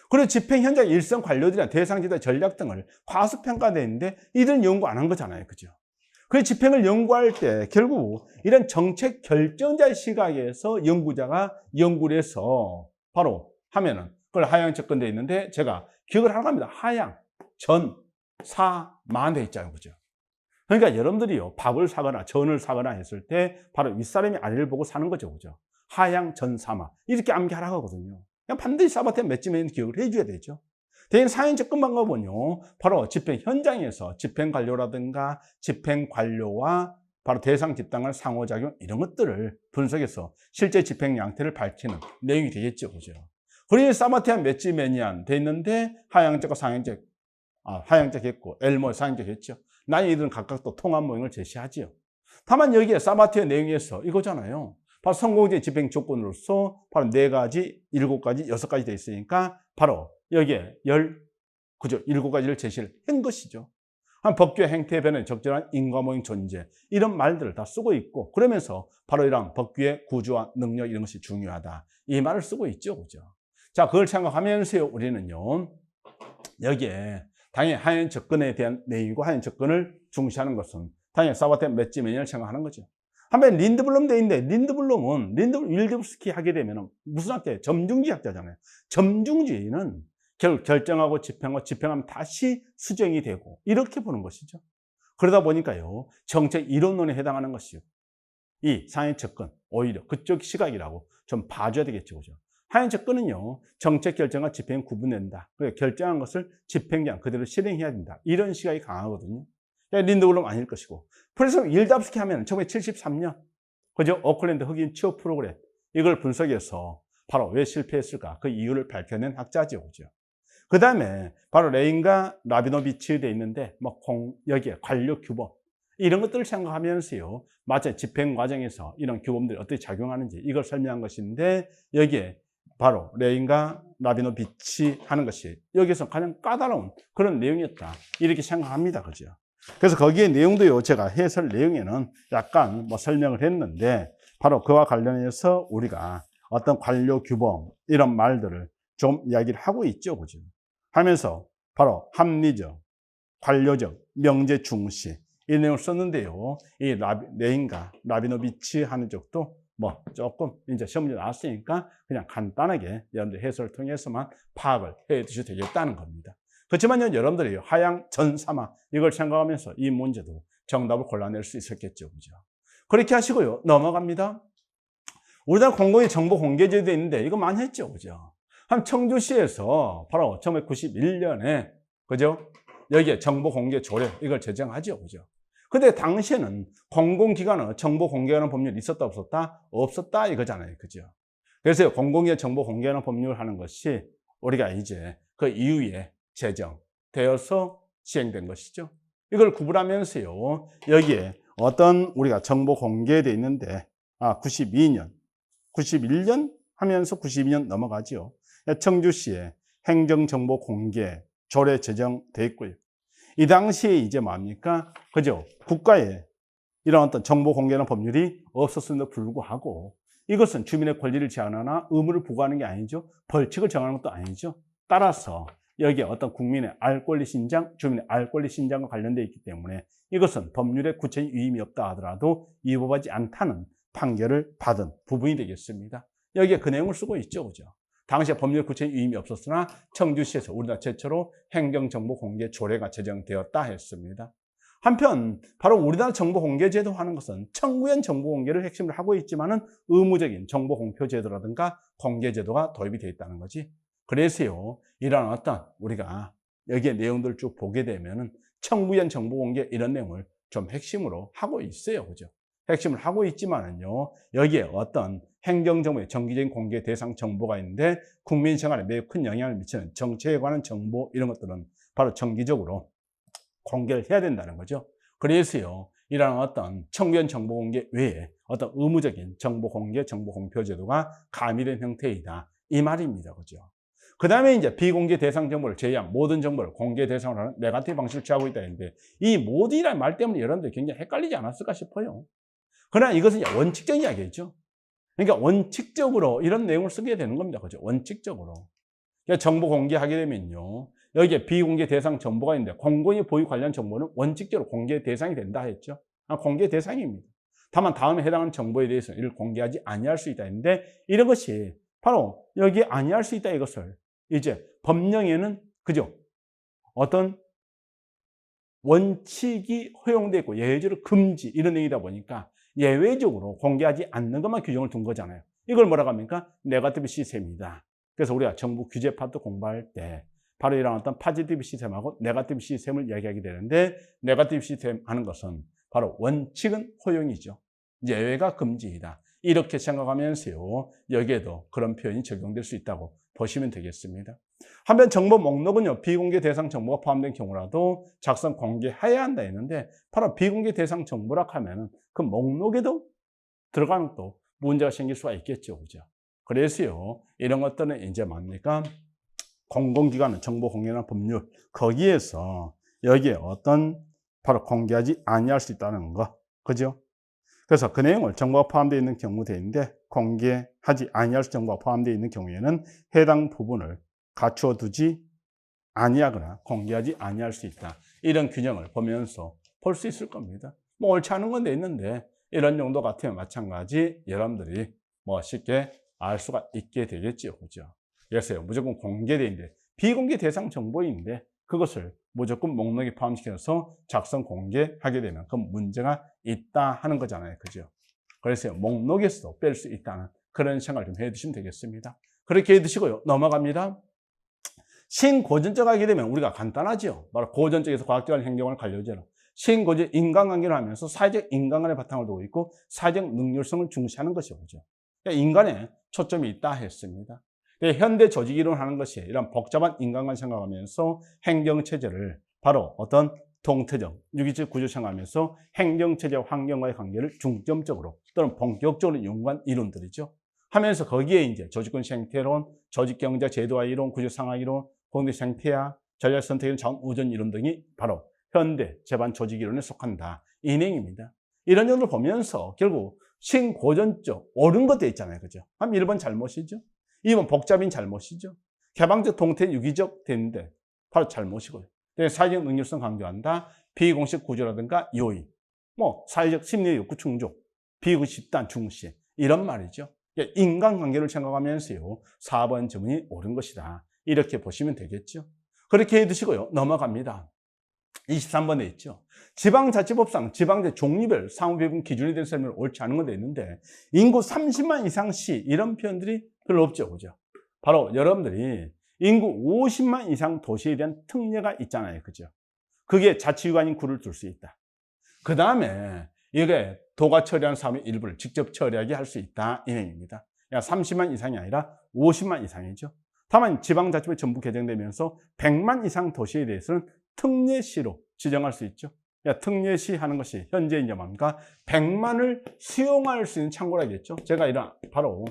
그리고 집행 현장 일선 관료들이나 대상 지도 전략 등을 과소평가되어 있는데 이들은 연구 안 한 거잖아요. 그죠? 그 집행을 연구할 때 결국 이런 정책 결정자의 시각에서 연구자가 연구를 해서 바로 하면은 그걸 하향 접근되어 있는데 제가 기억을 하라고 합니다. 하향, 전, 사, 만 돼 있잖아요. 그죠? 그러니까 여러분들이요, 밥을 사거나 전을 사거나 했을 때 바로 윗사람이 아래를 보고 사는 거죠. 그죠? 하향, 전, 사마. 이렇게 암기하라고 하거든요. 그냥 반드시 사바테 맺지면 기억을 해줘야 되죠. 대인 사행 접근 방법은요, 바로 집행 현장에서 집행 관료라든가 집행 관료와 바로 대상 집단의 상호작용 이런 것들을 분석해서 실제 집행 양태를 밝히는 내용이 되겠죠. 그죠? 그러니 사바티안 매치 매니안 돼 있는데 하향적과 상향적, 하향적 했고 엘모 상향적 했죠. 난 이들은 각각 또 통합 모형을 제시하지요. 다만 여기에 사바티아 내용에서 이거잖아요. 바로 성공적인 집행 조건으로서 바로 4가지, 7가지, 6가지 돼 있으니까 바로 여기에 7가지를 제시를 한 것이죠. 한 법규의 행태에 변해 적절한 인과모형 존재 이런 말들을 다 쓰고 있고 그러면서 바로 이런 법규의 구조와 능력 이런 것이 중요하다. 이 말을 쓰고 있죠. 그죠? 자, 그걸 생각하면서요, 우리는요, 여기에 당연히 하향 접근에 대한 내용이고 하향 접근을 중시하는 것은 당연히 사바테 맷지 매니아를 생각하는 거죠. 한번 린드블럼 돼 있는데 린드블럼은 윌드브스키 하게 되면 무슨 학자예요? 점중지 학자잖아요. 점중지는 결정하고 집행하고 집행하면 다시 수정이 되고 이렇게 보는 것이죠. 그러다 보니까요, 정책 이론론에 해당하는 것이요. 이 상향 접근 오히려 그쪽 시각이라고 좀 봐줘야 되겠죠. 그죠? 하향 접근은요, 정책 결정과 집행 구분된다. 그래서 결정한 것을 집행장 그대로 실행해야 된다. 이런 시각이 강하거든요. 린드블럼 아닐 것이고. 그래서 윌드브스키 하면 1973년, 그죠? 오클랜드 흑인 취업 프로그램, 이걸 분석해서 바로 왜 실패했을까? 그 이유를 밝혀낸 학자죠. 그죠? 그 다음에 바로 레인과 라비노비치 돼 있는데, 여기에 관료 규범, 이런 것들을 생각하면서요, 마치 집행 과정에서 이런 규범들이 어떻게 작용하는지 이걸 설명한 것인데, 여기에 바로 레인과 라비노비치 하는 것이 여기서 가장 까다로운 그런 내용이었다. 이렇게 생각합니다. 그죠? 그래서 거기에 내용도요, 제가 해설 내용에는 약간 설명을 했는데, 바로 그와 관련해서 우리가 어떤 관료 규범, 이런 말들을 좀 이야기를 하고 있죠. 그죠? 하면서 바로 합리적, 관료적, 명제 중시, 이 내용을 썼는데요. 이 레인과 라비노비치 하는 쪽도 조금 이제 시험 문제 나왔으니까 그냥 간단하게 여러분들 해설을 통해서만 파악을 해 두셔도 되겠다는 겁니다. 그렇지만요, 여러분들이 하향 전사마 이걸 생각하면서 이 문제도 정답을 골라낼 수 있었겠죠. 그죠? 그렇게 하시고요. 넘어갑니다. 우리나라 공공의 정보 공개제도 있는데 이거 많이 했죠. 그죠? 한 청주시에서 바로 1991년에 그죠? 여기에 정보 공개 조례 이걸 제정하죠. 그죠? 근데 당시에는 공공기관은 정보 공개하는 법률이 있었다 없었다? 없었다 이거잖아요. 그죠? 그래서 공공의 정보 공개하는 법률을 하는 것이 우리가 이제 그 이후에 제정되어서 시행된 것이죠. 이걸 구분하면서요, 여기에 어떤 우리가 정보 공개되어 있는데, 92년, 91년 하면서 92년 넘어가죠. 청주시에 행정정보 공개 조례 제정되어 있고요. 이 당시에 이제 뭡니까? 그죠? 국가에 이런 어떤 정보 공개하는 법률이 없었음에도 불구하고 이것은 주민의 권리를 제한하나 의무를 부과하는 게 아니죠. 벌칙을 정하는 것도 아니죠. 따라서 여기에 어떤 국민의 알 권리 신장, 주민의 알 권리 신장과 관련되어 있기 때문에 이것은 법률의 구체적인 위임이 없다 하더라도 위법하지 않다는 판결을 받은 부분이 되겠습니다. 여기에 그 내용을 쓰고 있죠. 그죠? 당시에 법률 구체적인 위임이 없었으나 청주시에서 우리나라 최초로 행정정보 공개 조례가 제정되었다 했습니다. 한편 바로 우리나라 정보공개제도 하는 것은 청구연 정보공개를 핵심으로 하고 있지만은 의무적인 정보공표제도라든가 공개제도가 도입이 되어 있다는 거지. 그래서요, 이런 어떤 우리가 여기에 내용들을 쭉 보게 되면은 청구연 정보공개 이런 내용을 좀 핵심으로 하고 있어요. 그죠? 핵심을 하고 있지만은요, 여기에 어떤 행정정보의 정기적인 공개 대상 정보가 있는데 국민 생활에 매우 큰 영향을 미치는 정책에 관한 정보 이런 것들은 바로 정기적으로 공개를 해야 된다는 거죠. 그래서요, 이러한 어떤 청구연 정보 공개 외에 어떤 의무적인 정보 공개, 정보 공표 제도가 가미된 형태이다. 이 말입니다. 그죠? 그 다음에 이제 비공개 대상 정보를 제외한 모든 정보를 공개 대상으로 하는 네거티브 방식을 취하고 있다 했는데 이 모든이라는 말 때문에 여러분들 굉장히 헷갈리지 않았을까 싶어요. 그러나 이것은 이제 원칙적인 이야기죠. 그러니까 원칙적으로 이런 내용을 쓰게 되는 겁니다. 그죠? 원칙적으로. 그러니까 정보 공개하게 되면요, 여기에 비공개 대상 정보가 있는데 공공의 보유 관련 정보는 원칙적으로 공개 대상이 된다 했죠. 공개 대상입니다. 다만 다음에 해당하는 정보에 대해서는 이를 공개하지 아니할 수 있다 했는데 이런 것이 바로 여기에 아니할 수 있다 이것을 이제 법령에는 그죠? 어떤 원칙이 허용되어 있고 예외적으로 금지 이런 내용이다 보니까 예외적으로 공개하지 않는 것만 규정을 둔 거잖아요. 이걸 뭐라고 합니까? 네거티브 시스템이다. 그래서 우리가 정부 규제 파트 공부할 때 바로 이런 어떤 포지티브 시스템하고 네거티브 시스템을 이야기하게 되는데 네거티브 시스템 하는 것은 바로 원칙은 허용이죠. 예외가 금지이다. 이렇게 생각하면서요, 여기에도 그런 표현이 적용될 수 있다고 보시면 되겠습니다. 한편 정보 목록은요, 비공개 대상 정보가 포함된 경우라도 작성 공개해야 한다 했는데 바로 비공개 대상 정보라 하면은 그 목록에도 들어가는 또 문제가 생길 수가 있겠죠. 그죠? 그래서요, 이런 것들은 이제 뭡니까? 공공기관은 정보 공개나 법률, 거기에서 여기에 어떤 바로 공개하지 아니할 수 있다는 거. 그죠? 그래서 그 내용을 정보가 포함되어 있는 경우인데 공개하지 아니할 수 정보가 포함되어 있는 경우에는 해당 부분을 갖추어 두지 아니하거나 공개하지 아니할 수 있다. 이런 규정을 보면서 볼 수 있을 겁니다. 뭐 옳지 않은 건 돼 있는데 이런 용도 같으면 마찬가지 여러분들이 뭐 쉽게 알 수가 있게 되겠죠. 그죠? 그래서 무조건 공개되어 있는데 비공개 대상 정보인데 그것을 무조건 목록에 포함시켜서 작성 공개하게 되면 그 문제가 있다 하는 거잖아요. 그죠? 그래서 목록에서 뺄 수 있다는 그런 생각을 좀 해 두시면 되겠습니다. 그렇게 해 두시고요. 넘어갑니다. 신고전적 하게 되면 우리가 간단하죠. 바로 고전적에서 과학적인 행정을 관료제로 신고전 인간관계를 하면서 사회적 인간관계 바탕을 두고 있고 사회적 능률성을 중시하는 것이죠. 그죠? 그러니까 인간에 초점이 있다 했습니다. 현대 조직이론 하는 것이 이런 복잡한 인간관계 생각하면서 행정체제를 바로 어떤 동태적, 유기적 구조 생각하면서 행정체제와 환경과의 관계를 중점적으로 또는 본격적으로 연구한 이론들이죠. 하면서 거기에 이제 조직권 생태론, 조직경제 제도화 이론, 구조상하 이론, 공동 생태학, 전략선택이론, 자원우전 이론 등이 바로 현대 제반 조직 이론에 속한다. 이 내용입니다. 이런 점을 보면서 결국 신고전적 옳은 것도 있잖아요. 그죠? 그럼 1번 잘못이죠. 2번 복잡인 잘못이죠. 개방적, 동태, 유기적 되는데 바로 잘못이고요. 사회적 능률성 강조한다. 비공식 구조라든가 요인, 뭐 사회적 심리 욕구 충족, 비구 집단 중시 이런 말이죠. 인간관계를 생각하면서요, 4번 질문이 옳은 것이다. 이렇게 보시면 되겠죠. 그렇게 해두시고요. 넘어갑니다. 23번에 있죠. 지방자치법상 지방제 종류별 상호배분 기준에 대한 설명을 옳지 않은 건 돼 있는데 인구 30만 이상 시 이런 표현들이 별로 없죠. 그죠? 바로 여러분들이 인구 50만 이상 도시에 대한 특례가 있잖아요. 그죠? 그게 자치유관인 구를 둘 수 있다. 그 다음에 이게 도가 처리하는 사업의 일부를 직접 처리하게 할 수 있다. 이 내용입니다. 그러니까 30만 이상이 아니라 50만 이상이죠. 다만 지방자치법이 전부 개정되면서 100만 이상 도시에 대해서는 특례시로 지정할 수 있죠. 그러니까 특례시 하는 것이 현재 이제 뭡니까? 100만을 수용할 수 있는 창고라겠죠. 제가 이런 바로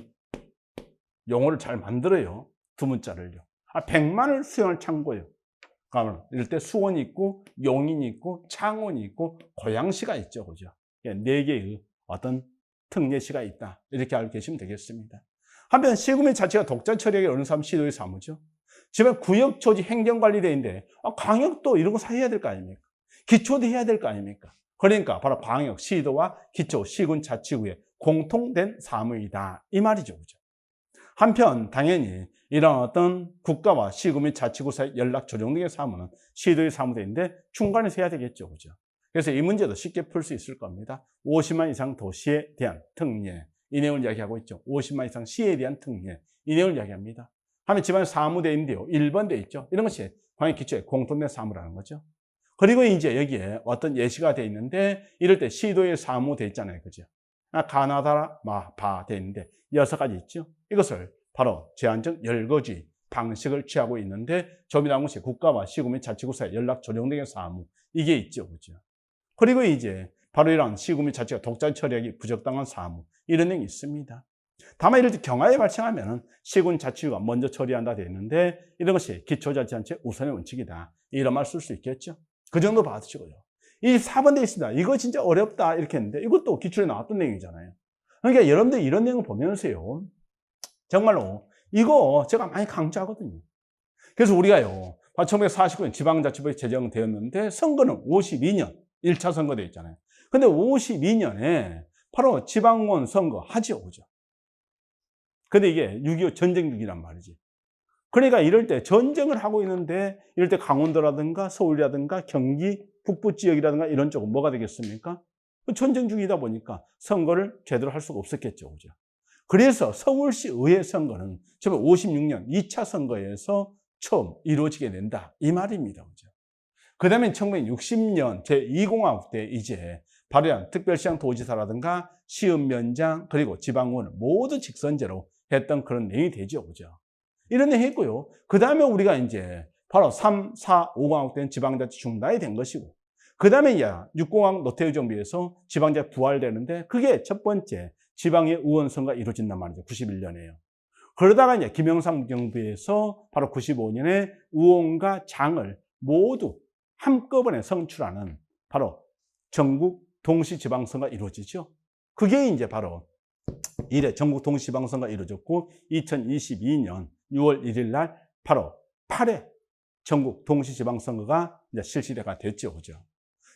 용어를 잘 만들어요. 두 문자를요. 100만을 수용할 창고예요. 그러면 이럴 때 수원이 있고 용인이 있고 창원이 있고 고양시가 있죠. 그죠? 4개의 어떤 특례시가 있다. 이렇게 알고 계시면 되겠습니다. 한편 시군의 자체가 독자 처리하기 어려운 사람 시도의 사무죠. 지금 구역 조직 행정관리대인데 광역도 이런 거 해야 될 거 아닙니까? 기초도 해야 될 거 아닙니까? 그러니까 바로 광역, 시도와 기초, 시군 자치구의 공통된 사무이다. 이 말이죠. 그죠? 한편 당연히 이런 어떤 국가와 시군 및 자치구 사이 연락 조정 등의 사무는 시도의 사무대인데 중간에서 해야 되겠죠. 그죠? 그래서 이 문제도 쉽게 풀 수 있을 겁니다. 50만 이상 도시에 대한 특례. 이 내용을 이야기하고 있죠. 50만 이상 시에 대한 특례. 이 내용을 이야기합니다. 하면 집안 사무대인데요. 1번 돼 있죠. 이런 것이 광역 기초의 공통된 사무라는 거죠. 그리고 이제 여기에 어떤 예시가 돼 있는데 이럴 때 시도의 사무 돼 있잖아요. 그죠? 가나다, 바 돼 있는데 6가지 있죠. 이것을 바로 제한적 열거주의 방식을 취하고 있는데 점이 나온 것이 국가와 시군 및 자치구사의 연락 조정 등의 사무. 이게 있죠. 그죠? 그리고 이제 바로 이런 시군 및 자치가 독자 처리하기 부적당한 사무. 이런 내용이 있습니다. 다만 이럴 때 경하에 발생하면 시군 자치구가 먼저 처리한다 되어 있는데 이런 것이 기초자치단체 우선의 원칙이다. 이런 말 쓸 수 있겠죠. 그 정도 받으시고요. 이 4번 돼 있습니다. 이거 진짜 어렵다 이렇게 했는데 이것도 기출에 나왔던 내용이잖아요. 그러니까 여러분들 이런 내용을 보면서요. 정말로 이거 제가 많이 강조하거든요. 그래서 우리가요. 1949년 지방자치법이 제정되었는데 선거는 52년 1차 선거 돼 있잖아요. 근데 52년에 바로 지방원 선거 하죠. 그죠? 근데 이게 6.25 전쟁 중이란 말이지. 그러니까 이럴 때 전쟁을 하고 있는데 이럴 때 강원도라든가 서울이라든가 경기 북부 지역이라든가 이런 쪽은 뭐가 되겠습니까? 전쟁 중이다 보니까 선거를 제대로 할 수가 없었겠죠. 그죠? 그래서 서울시 의회 선거는 1956년 2차 선거에서 처음 이루어지게 된다. 이 말입니다. 그죠? 그 다음에 1960년 제2공화국 때 이제 바로 특별시장 도지사라든가 시읍면장 그리고 지방원을 모두 직선제로 했던 그런 내용이 되죠. 그죠? 이런 내용 했고요. 그 다음에 우리가 이제 바로 3, 4, 5공화국 때는 지방자치 중단이 된 것이고 그 다음에 이제 6공화국 노태우 정부에서 지방자치 부활되는데 그게 첫 번째 지방의 의원 선거가 이루어진단 말이죠. 91년에요. 그러다가 이제 김영삼 정부에서 바로 95년에 의원과 장을 모두 한꺼번에 선출하는 바로 전국 동시지방선거가 이루어지죠. 그게 이제 바로 이래 전국 동시지방선거가 이루어졌고 2022년 6월 1일 날 바로 8회 전국 동시지방선거가 이제 실시가 됐죠. 그죠?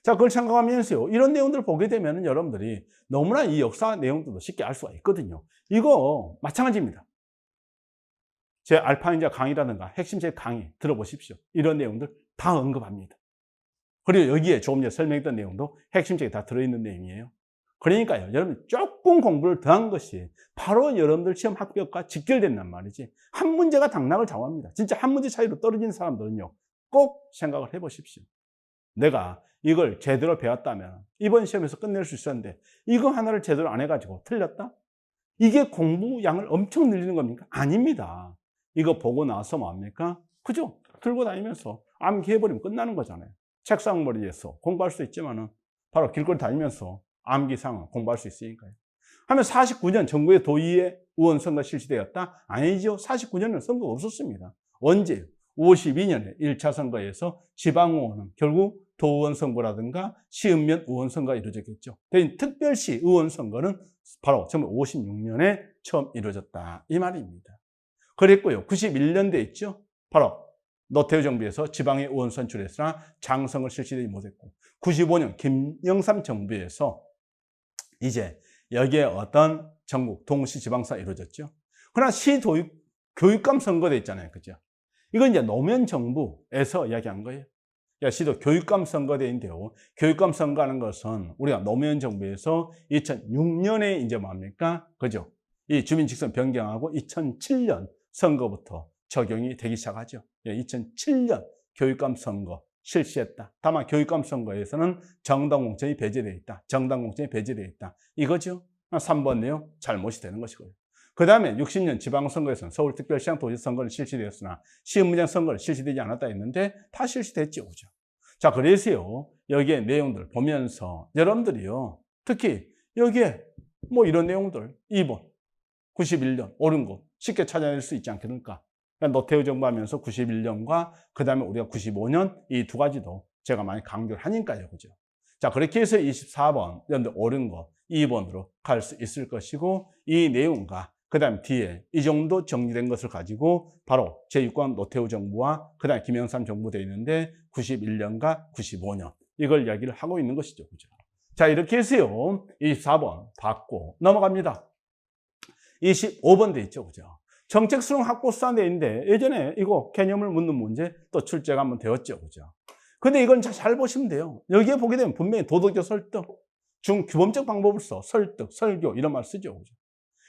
자, 그걸 생각하면서요. 이런 내용들을 보게 되면 여러분들이 너무나 이 역사 내용들도 쉽게 알 수가 있거든요. 이거 마찬가지입니다. 제 알파인자 강의라든가 핵심책 강의 들어보십시오. 이런 내용들 다 언급합니다. 그리고 여기에 조금 전에 설명했던 내용도 핵심책에 다 들어있는 내용이에요. 그러니까요, 여러분 조금 공부를 더한 것이 바로 여러분들 시험 합격과 직결된단 말이지. 한 문제가 당락을 좌우합니다. 진짜 한 문제 차이로 떨어진 사람들은요, 꼭 생각을 해보십시오. 내가 이걸 제대로 배웠다면 이번 시험에서 끝낼 수 있었는데 이거 하나를 제대로 안 해가지고 틀렸다? 이게 공부 양을 엄청 늘리는 겁니까? 아닙니다. 이거 보고 나서 뭐합니까? 그죠? 들고 다니면서 암기해버리면 끝나는 거잖아요. 책상머리에서 공부할 수 있지만은 바로 길거리 다니면서 암기상은 공부할 수 있으니까요. 하면 49년 전국의 도의회 의원 선거 실시되었다? 아니죠. 49년은 선거가 없었습니다. 언제? 52년에 1차 선거에서 지방의원은 결국 도의원 선거라든가 시읍면 의원 선거가 이루어졌겠죠. 특별시 의원 선거는 바로 1956년에 처음 이루어졌다. 이 말입니다. 그랬고요. 91년도에 있죠. 바로 노태우 정부에서 지방의 의원 선출했으나 장성을 실시되지 못했고 95년 김영삼 정부에서 이제 여기에 어떤 전국 동시지방선거가 이루어졌죠. 그러나 교육감 선거도 있잖아요. 그죠? 이건 이제 노무현 정부에서 이야기한 거예요. 시도 교육감 선거대인데요. 교육감 선거하는 것은 우리가 노무현 정부에서 2006년에 이제 뭡니까? 그죠? 이 주민직선 변경하고 2007년 선거부터 적용이 되기 시작하죠. 2007년 교육감 선거 실시했다. 다만 교육감 선거에서는 정당 공천이 배제되어 있다. 정당 공천이 배제되어 있다. 이거죠. 3번 내용 잘못이 되는 것이고요. 그 다음에 60년 지방선거에서는 서울특별시장 도지선거를 실시되었으나 시흥문장 선거를 실시되지 않았다 했는데 다 실시됐죠. 그죠? 자, 그래서요. 여기에 내용들 보면서 여러분들이요. 특히 여기에 뭐 이런 내용들 2번 91년 옳은 곳 쉽게 찾아낼 수 있지 않겠습니까? 노태우 정부 하면서 91년과 그 다음에 우리가 95년 이 두 가지도 제가 많이 강조를 하니까요. 그죠? 자, 그렇게 해서 24번 여러분들 옳은 것 2번으로 갈 수 있을 것이고 이 내용과 그 다음 뒤에 이 정도 정리된 것을 가지고 바로 제6권 노태우 정부와 그 다음에 김영삼 정부 되어 있는데 91년과 95년 이걸 이야기를 하고 있는 것이죠. 그죠? 자, 이렇게 해서요. 24번 받고 넘어갑니다. 25번 돼 있죠. 그죠? 정책수능 확보 수단돼 있는데 예전에 이거 개념을 묻는 문제 또 출제가 한번 되었죠. 그죠? 근데 이건 잘 보시면 돼요. 여기에 보게 되면 분명히 도덕적 설득, 규범적 방법을 써. 설득, 설교 이런 말 쓰죠. 그죠?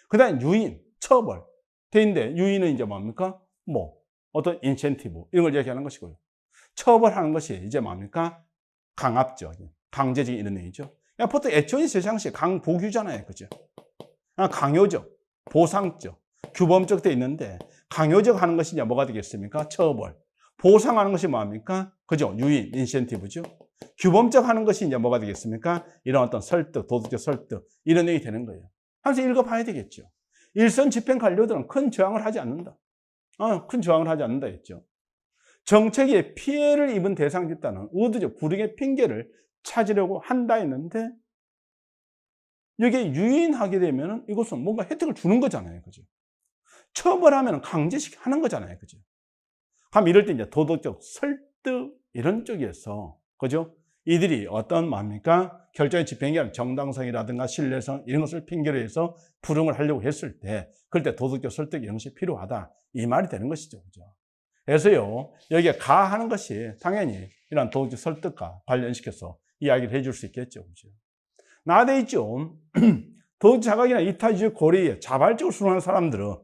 그 다음에 유인, 처벌. 되는데 유인은 이제 뭡니까? 뭐 어떤 인센티브 이런 걸 얘기하는 것이고요. 처벌하는 것이 이제 뭡니까? 강압적, 강제적인 이런 얘기죠. 그러니까 보통 애초에 세상시 강보규잖아요. 그죠? 강요적, 보상적, 규범적 돼 있는데 강요적 하는 것이 이제 뭐가 되겠습니까? 처벌. 보상하는 것이 뭡니까? 그죠? 유인, 인센티브죠. 규범적 하는 것이 이제 뭐가 되겠습니까? 이런 어떤 설득, 도덕적 설득 이런 얘기 되는 거예요. 항상 읽어봐야 되겠죠. 일선 집행 관료들은 큰 저항을 하지 않는다. 큰 저항을 하지 않는다 했죠. 정책에 피해를 입은 대상 집단은 의도적 불이익의 핑계를 찾으려고 한다 했는데 여기에 유인하게 되면 이것은 뭔가 혜택을 주는 거잖아요. 그죠? 처벌하면 강제식 하는 거잖아요. 그죠? 그럼 이럴 때 이제 도덕적 설득 이런 쪽에서 그죠? 이들이 어떤 뭡니까? 결정의 집행이 아니라 정당성이라든가 신뢰성 이런 것을 핑계로 해서 불응을 하려고 했을 때 그럴 때 도덕적 설득 이런 것이 필요하다. 이 말이 되는 것이죠. 그죠? 그래서요, 여기에 가하는 것이 당연히 이런 도덕적 설득과 관련시켜서 이야기를 해줄 수 있겠죠. 그죠? 나돼 있죠. 도덕적 자각이나 이타주의 고리에 자발적으로 수행하는 사람들은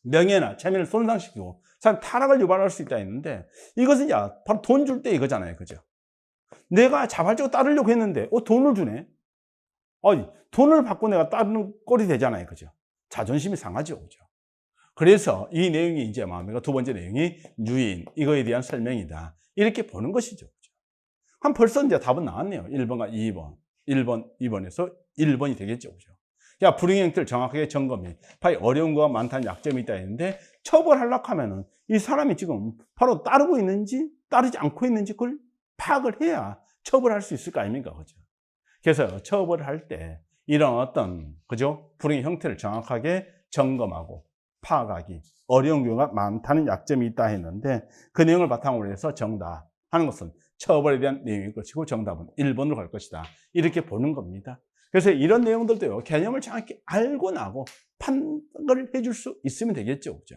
명예나 체면을 손상시키고 사람 타락을 유발할 수 있다 했는데 이것은 이제 바로 돈 줄 때 이거잖아요. 그죠? 내가 자발적으로 따르려고 했는데 돈을 주네. 돈을 받고 내가 따르는 꼴이 되잖아요. 그죠? 자존심이 상하죠. 그죠? 그래서 이 내용이 이제 뭡니까? 두 번째 내용이 유인, 이거에 대한 설명이다. 이렇게 보는 것이죠. 그죠? 그럼 벌써 이제 답은 나왔네요. 1번과 2번. 1번, 2번에서 1번이 되겠죠. 그죠? 야, 불이익 형태를 정확하게 점검해. 바로 어려운 거가 많다는 약점이 있다 했는데 처벌하려고 하면은 이 사람이 지금 바로 따르고 있는지 따르지 않고 있는지 그걸 파악을 해야 처벌할 수 있을 거 아닙니까? 그죠? 그래서 처벌을 할 때 이런 어떤, 그죠? 불이익 형태를 정확하게 점검하고 파악하기 어려운 경우가 많다는 약점이 있다 했는데 그 내용을 바탕으로 해서 정답 하는 것은 처벌에 대한 내용일 것이고 정답은 1번으로 갈 것이다. 이렇게 보는 겁니다. 그래서 이런 내용들도요, 개념을 정확히 알고 나고 판단을 해줄 수 있으면 되겠죠. 그죠?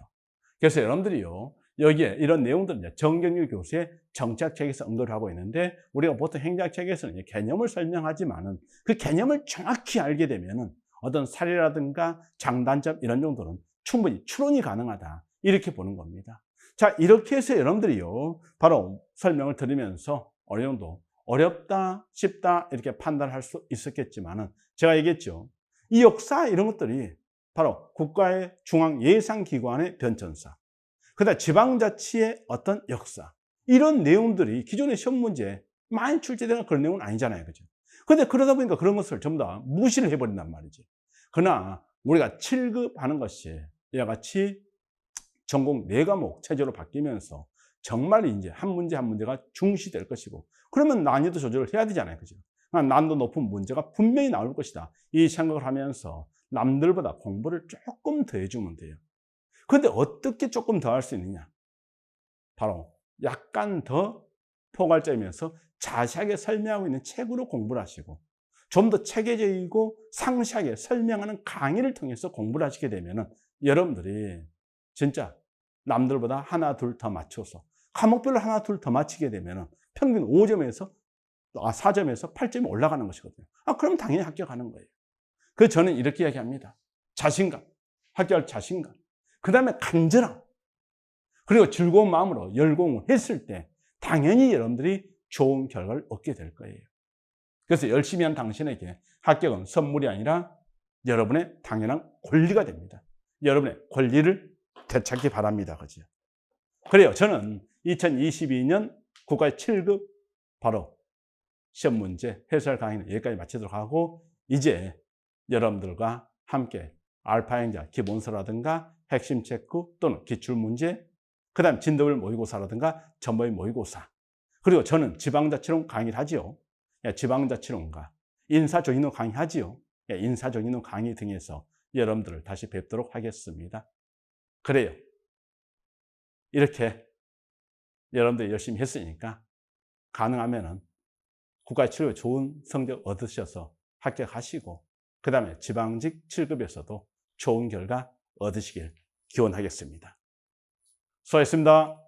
그래서 여러분들이요, 여기에 이런 내용들은 정경유 교수의 정책책에서 언급을 하고 있는데 우리가 보통 행정책에서는 개념을 설명하지만은 그 개념을 정확히 알게 되면은 어떤 사례라든가 장단점 이런 정도는 충분히 추론이 가능하다. 이렇게 보는 겁니다. 자, 이렇게 해서 여러분들이요, 바로 설명을 들으면서 어느 정도 어렵다, 쉽다 이렇게 판단할 수 있었겠지만은 제가 얘기했죠. 이 역사 이런 것들이 바로 국가의 중앙 예산기관의 변천사, 그다음 지방자치의 어떤 역사 이런 내용들이 기존의 시험 문제에 많이 출제되는 그런 내용은 아니잖아요. 그죠? 근데 그러다 보니까 그런 것을 전부 다 무시를 해버린단 말이지. 그러나 우리가 7급 하는 것이 이와 같이 전공 4과목 체제로 바뀌면서 정말 이제 한 문제 한 문제가 중시될 것이고 그러면 난이도 조절을 해야 되잖아요. 그죠? 난이도 높은 문제가 분명히 나올 것이다. 이 생각을 하면서 남들보다 공부를 조금 더 해주면 돼요. 그런데 어떻게 조금 더 할 수 있느냐? 바로 약간 더 포괄적이면서 자세하게 설명하고 있는 책으로 공부를 하시고 좀 더 체계적이고 상세하게 설명하는 강의를 통해서 공부를 하시게 되면 여러분들이 진짜 남들보다 하나 둘 더 맞춰서 과목별로 하나 둘 더 맞추게 되면 평균 5점에서 4점에서 8점이 올라가는 것이거든요. 그럼 당연히 합격하는 거예요. 그래서 저는 이렇게 이야기합니다. 자신감, 합격할 자신감, 그 다음에 간절함, 그리고 즐거운 마음으로 열공을 했을 때 당연히 여러분들이 좋은 결과를 얻게 될 거예요. 그래서 열심히 한 당신에게 합격은 선물이 아니라 여러분의 당연한 권리가 됩니다. 여러분의 권리를 되찾기 바랍니다. 그죠? 그래요. 저는 2022년 국가 7급 바로 시험 문제 해설 강의는 여기까지 마치도록 하고 이제 여러분들과 함께 알파 행자 기본서라든가 핵심 체크 또는 기출문제, 그 다음 진도별 모의고사라든가 전모의 모의고사, 그리고 저는 지방자치론 강의를 하지요. 지방자치론과 인사정의론 강의하지요. 인사정의론 강의 등에서 여러분들을 다시 뵙도록 하겠습니다. 그래요. 이렇게 여러분들이 열심히 했으니까 가능하면은 국가치료에 좋은 성적 얻으셔서 합격하시고 그 다음에 지방직 7급에서도 좋은 결과 얻으시길 기원하겠습니다. 수고하셨습니다.